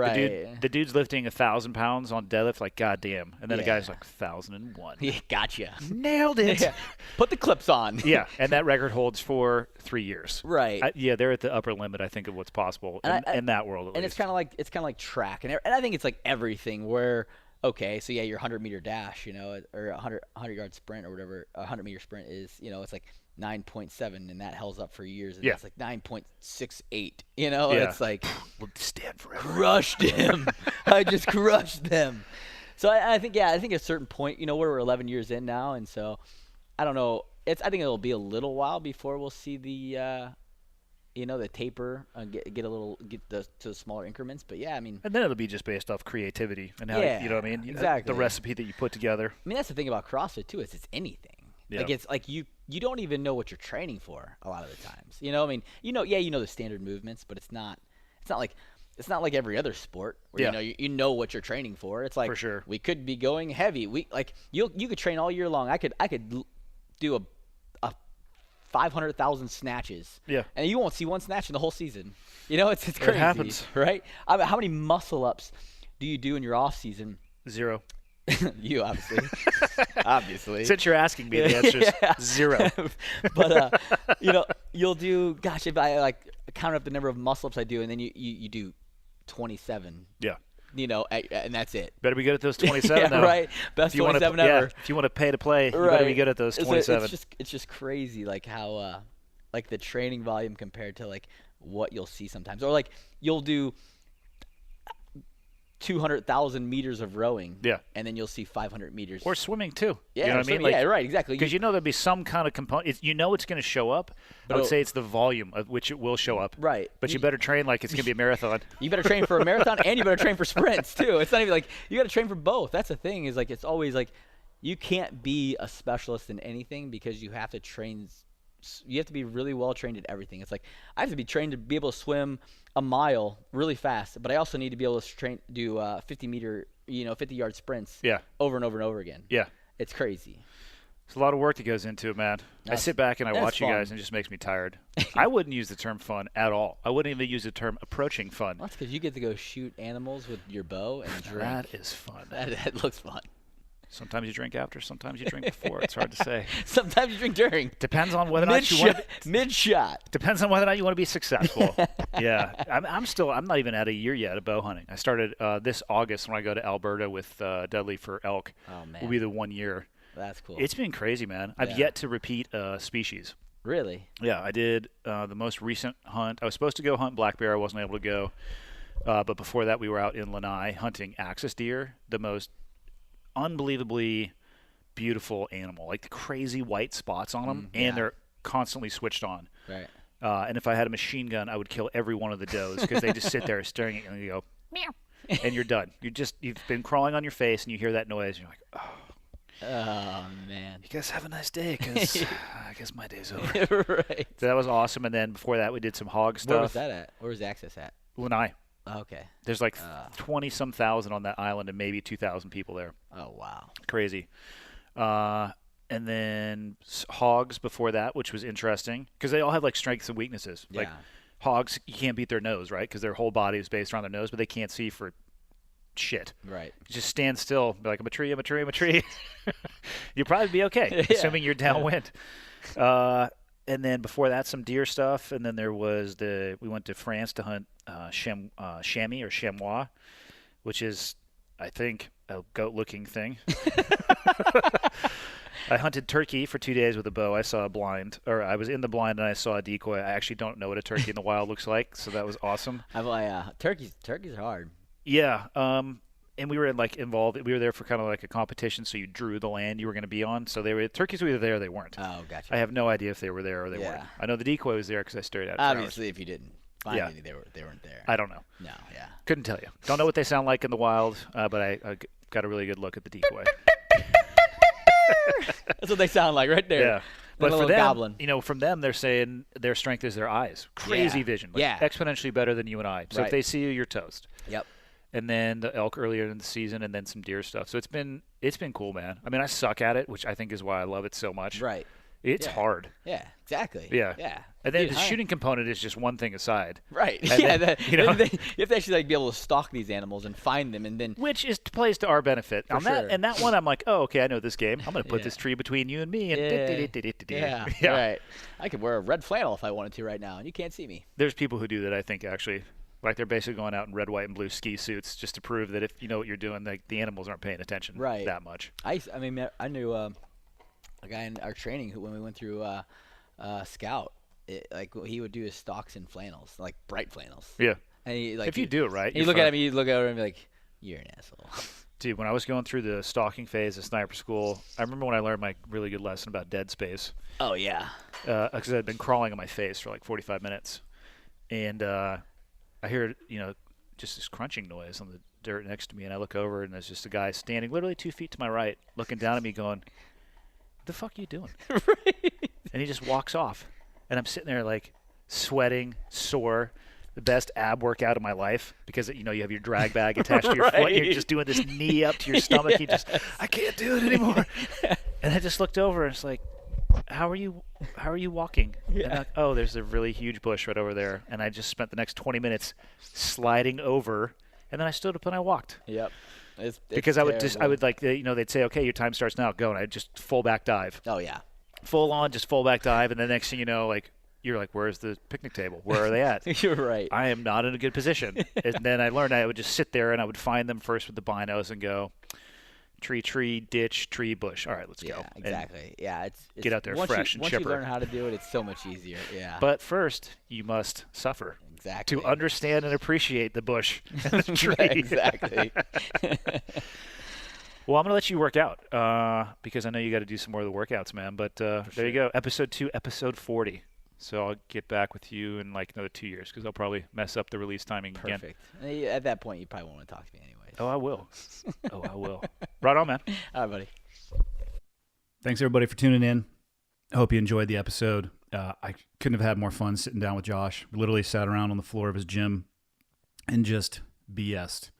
the dude's lifting 1,000 pounds on deadlift, like goddamn, and then the guy's like 1,001. Yeah, gotcha. Nailed it. Yeah. Put the clips on. Yeah, and that record holds for 3 years. Right. They're at the upper limit, I think, of what's possible in that world. And it's kind of like track, and I think it's like everything where. Okay, so your 100-meter dash, or a 100-yard sprint or whatever, a 100-meter sprint is, it's like 9.7, and that held up for years, and it's like 9.68. It's like we'll stand forever. Crushed him. I just crushed them. So I think at a certain point, we're 11 years in now, and so I don't know. I think it'll be a little while before we'll see the the taper, get to smaller increments. But yeah, I mean, And then it'll be just based off creativity and how Yeah, you know what I mean. exactly. The recipe that you put together. I mean that's the thing about CrossFit too is it's anything. Yeah. Like it's like you don't even know what you're training for a lot of the times. I mean, you know the standard movements, but it's not like every other sport where you know what you're training for. It's like For sure. we could be going heavy. You could train all year long. I could do a 500,000 snatches. Yeah. And you won't see one snatch in the whole season. It's crazy. It happens. Right? I mean, how many muscle ups do you do in your off season? 0. You obviously. Obviously. Since you're asking me, the answer is 0. But you'll do. Gosh, if I count up the number of muscle ups I do, and then you do 27. Yeah. And that's it. Better be good at those 27. Yeah, though. right. Best 27 ever. Yeah, if you want to pay to play, you Right. better be good at those 27. It's just crazy, like how like the training volume compared to like what you'll see sometimes, or like you'll do 200,000 meters of rowing. Yeah. And then you'll see 500 meters. Or swimming too. Yeah, you know what I mean? Like, yeah, right, exactly. Because there'll be some kind of component. It's going to show up. I would say it's the volume of which it will show up. Right. But you better train like it's going to be a marathon. You better train for a marathon and you better train for sprints too. It's not even like you got to train for both. That's the thing is like it's always like you can't be a specialist in anything because you have to train. You have to be really well trained at everything. It's like I have to be trained to be able to swim a mile really fast, but I also need to be able to do 50-yard sprints. Yeah. Over and over and over again. Yeah. It's crazy. There's a lot of work that goes into it, man. I sit back and I watch you guys, and it just makes me tired. I wouldn't use the term fun at all. I wouldn't even use the term approaching fun. Well, that's because you get to go shoot animals with your bow and drink. That is fun. That looks fun. Sometimes you drink after, sometimes you drink before. It's hard to say. Sometimes you drink during. Depends on whether or not you want. Mid-shot. Depends on whether or not you want to be successful. Yeah, I'm not even at a year yet of bow hunting. I started this August when I go to Alberta with Dudley for elk. Oh man. Will be the 1 year. That's cool. It's been crazy, man. I've yet to repeat a species. Really? Yeah, I did the most recent hunt. I was supposed to go hunt black bear. I wasn't able to go. But before that, we were out in Lanai hunting axis deer, the most unbelievably beautiful animal, like the crazy white spots on them, and they're constantly switched on. Right. And if I had a machine gun, I would kill every one of the does because they just sit there staring at you and you go, meow, and you're done. You've been crawling on your face and you hear that noise and you're like, oh. Oh, man. You guys have a nice day because I guess my day's over. Right. So that was awesome. And then before that, we did some hog stuff. Where was that at? Where was the access at? Lanai. Oh, okay. There's like 20-some thousand on that island and maybe 2,000 people there. Oh, wow. Crazy. And then hogs before that, which was interesting because they all have like strengths and weaknesses. Yeah. Like hogs, you can't beat their nose, right? Because their whole body is based around their nose, but they can't see for shit. Right. Just stand still, be like, I'm a tree, I'm a tree, I'm a tree. You'll probably be okay, assuming you're downwind. And then before that, some deer stuff. And then there was we went to France to hunt chamois or chamois, which is, I think, a goat-looking thing. I hunted turkey for 2 days with a bow. I saw a blind, or I was in the blind and I saw a decoy. I actually don't know what a turkey in the wild looks like, so that was awesome. Turkeys are hard. Yeah, and we were involved. We were there for kind of like a competition, so you drew the land you were going to be on. So turkeys were either there or they weren't. Oh, gotcha. I have no idea if they were there or they weren't. I know the decoy was there because I stared at it for Obviously, hours. if you didn't find any, they weren't there. I don't know. No, yeah. Couldn't tell you. Don't know what they sound like in the wild, but I got a really good look at the decoy. That's what they sound like right there. Yeah. But for them, goblin. from them, they're saying their strength is their eyes. Crazy vision. Exponentially better than you and I. So if they see you, you're toast. Yep. And then the elk earlier in the season, and then some deer stuff. So it's been cool, man. I mean, I suck at it, which I think is why I love it so much. Right. It's hard. Yeah, exactly. Yeah. Yeah. And then the shooting component is just one thing aside. Right. And then, you have to actually be able to stalk these animals and find them, and then which plays to our benefit. For sure. That one, I'm like, oh, okay, I know this game. I'm going to put this tree between you and me. And yeah. Right. I could wear a red flannel if I wanted to right now, and you can't see me. There's people who do that, I think, actually. Like they're basically going out in red, white, and blue ski suits just to prove that if you know what you're doing, the animals aren't paying attention that much. I knew a guy in our training who, when we went through Scout, he would do his stalks in flannels, like bright flannels. Yeah. And if you do it right, you look at him, you look at him and be like, "You're an asshole." Dude, when I was going through the stalking phase of sniper school, I remember when I learned my really good lesson about dead space. Oh yeah. Because I'd been crawling on my face for like 45 minutes. And I hear, just this crunching noise on the dirt next to me, and I look over, and there's just a guy standing literally 2 feet to my right, looking down at me going, what the fuck are you doing? Right. And he just walks off. And I'm sitting there like sweating, sore, the best ab workout of my life because, you have your drag bag attached to your foot, and you're just doing this knee up to your stomach. Yeah. I can't do it anymore. And I just looked over, and it's like, how are you walking? Yeah. And I'm like, oh, there's a really huge bush right over there. And I just spent the next 20 minutes sliding over, and then I stood up and I walked. Yep. It's because terrible. I would like, they'd say, okay, your time starts now, go. And I'd just full back dive. Oh, yeah. Full on, just full back dive. And the next thing you know, like, you're like, where's the picnic table? Where are they at? You're right. I am not in a good position. And then I learned I would just sit there and I would find them first with the binos and go, tree, ditch, tree, bush. All right, let's go. Yeah, exactly. Yeah, it's get out there once fresh and once chipper. you learn how to do it, it's so much easier. Yeah. But first, you must suffer exactly. to understand and appreciate the bush and the tree. Exactly. Well, I'm going to let you work out because I know you got to do some more of the workouts, man. But there you go. Episode 2, episode 40. So I'll get back with you in like another 2 years because I'll probably mess up the release timing again. Perfect. At that point, you probably won't want to talk to me anyways. Oh, I will. I will. Right on, man. All right, buddy. Thanks, everybody, for tuning in. I hope you enjoyed the episode. I couldn't have had more fun sitting down with Josh. We literally sat around on the floor of his gym and just BS'd.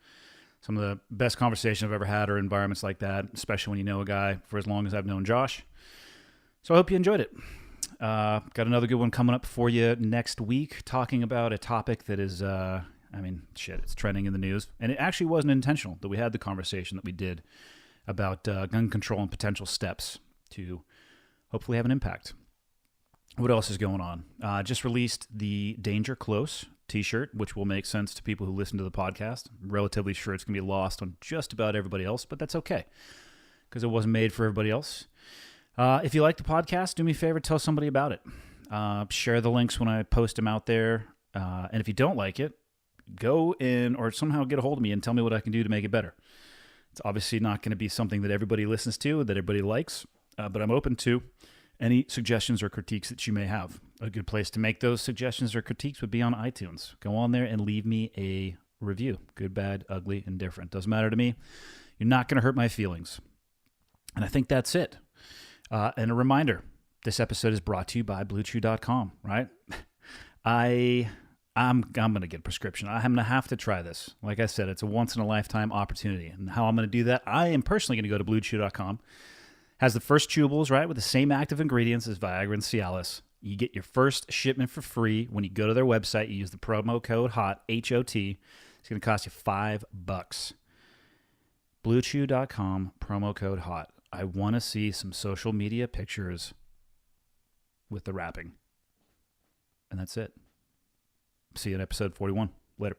Some of the best conversations I've ever had are environments like that, especially when you know a guy for as long as I've known Josh. So I hope you enjoyed it. Got another good one coming up for you next week, talking about a topic that is, it's trending in the news. And it actually wasn't intentional that we had the conversation that we did about gun control and potential steps to hopefully have an impact. What else is going on? Just released the Danger Close t-shirt, which will make sense to people who listen to the podcast. I'm relatively sure it's going to be lost on just about everybody else, but that's okay because it wasn't made for everybody else. If you like the podcast, do me a favor, tell somebody about it. Share the links when I post them out there. And if you don't like it, go in or somehow get a hold of me and tell me what I can do to make it better. It's obviously not going to be something that everybody listens to, that everybody likes, but I'm open to any suggestions or critiques that you may have. A good place to make those suggestions or critiques would be on iTunes. Go on there and leave me a review. Good, bad, ugly, indifferent. Doesn't matter to me. You're not going to hurt my feelings. And I think that's it. And a reminder, this episode is brought to you by BlueChew.com, right? I'm going to get a prescription. I'm going to have to try this. Like I said, it's a once-in-a-lifetime opportunity. And how I'm going to do that, I am personally going to go to BlueChew.com. Has the first chewables, right, with the same active ingredients as Viagra and Cialis. You get your first shipment for free when you go to their website. You use the promo code HOT, H-O-T. It's going to cost you $5. BlueChew.com, promo code HOT. I want to see some social media pictures with the wrapping. And that's it. See you in episode 41. Later.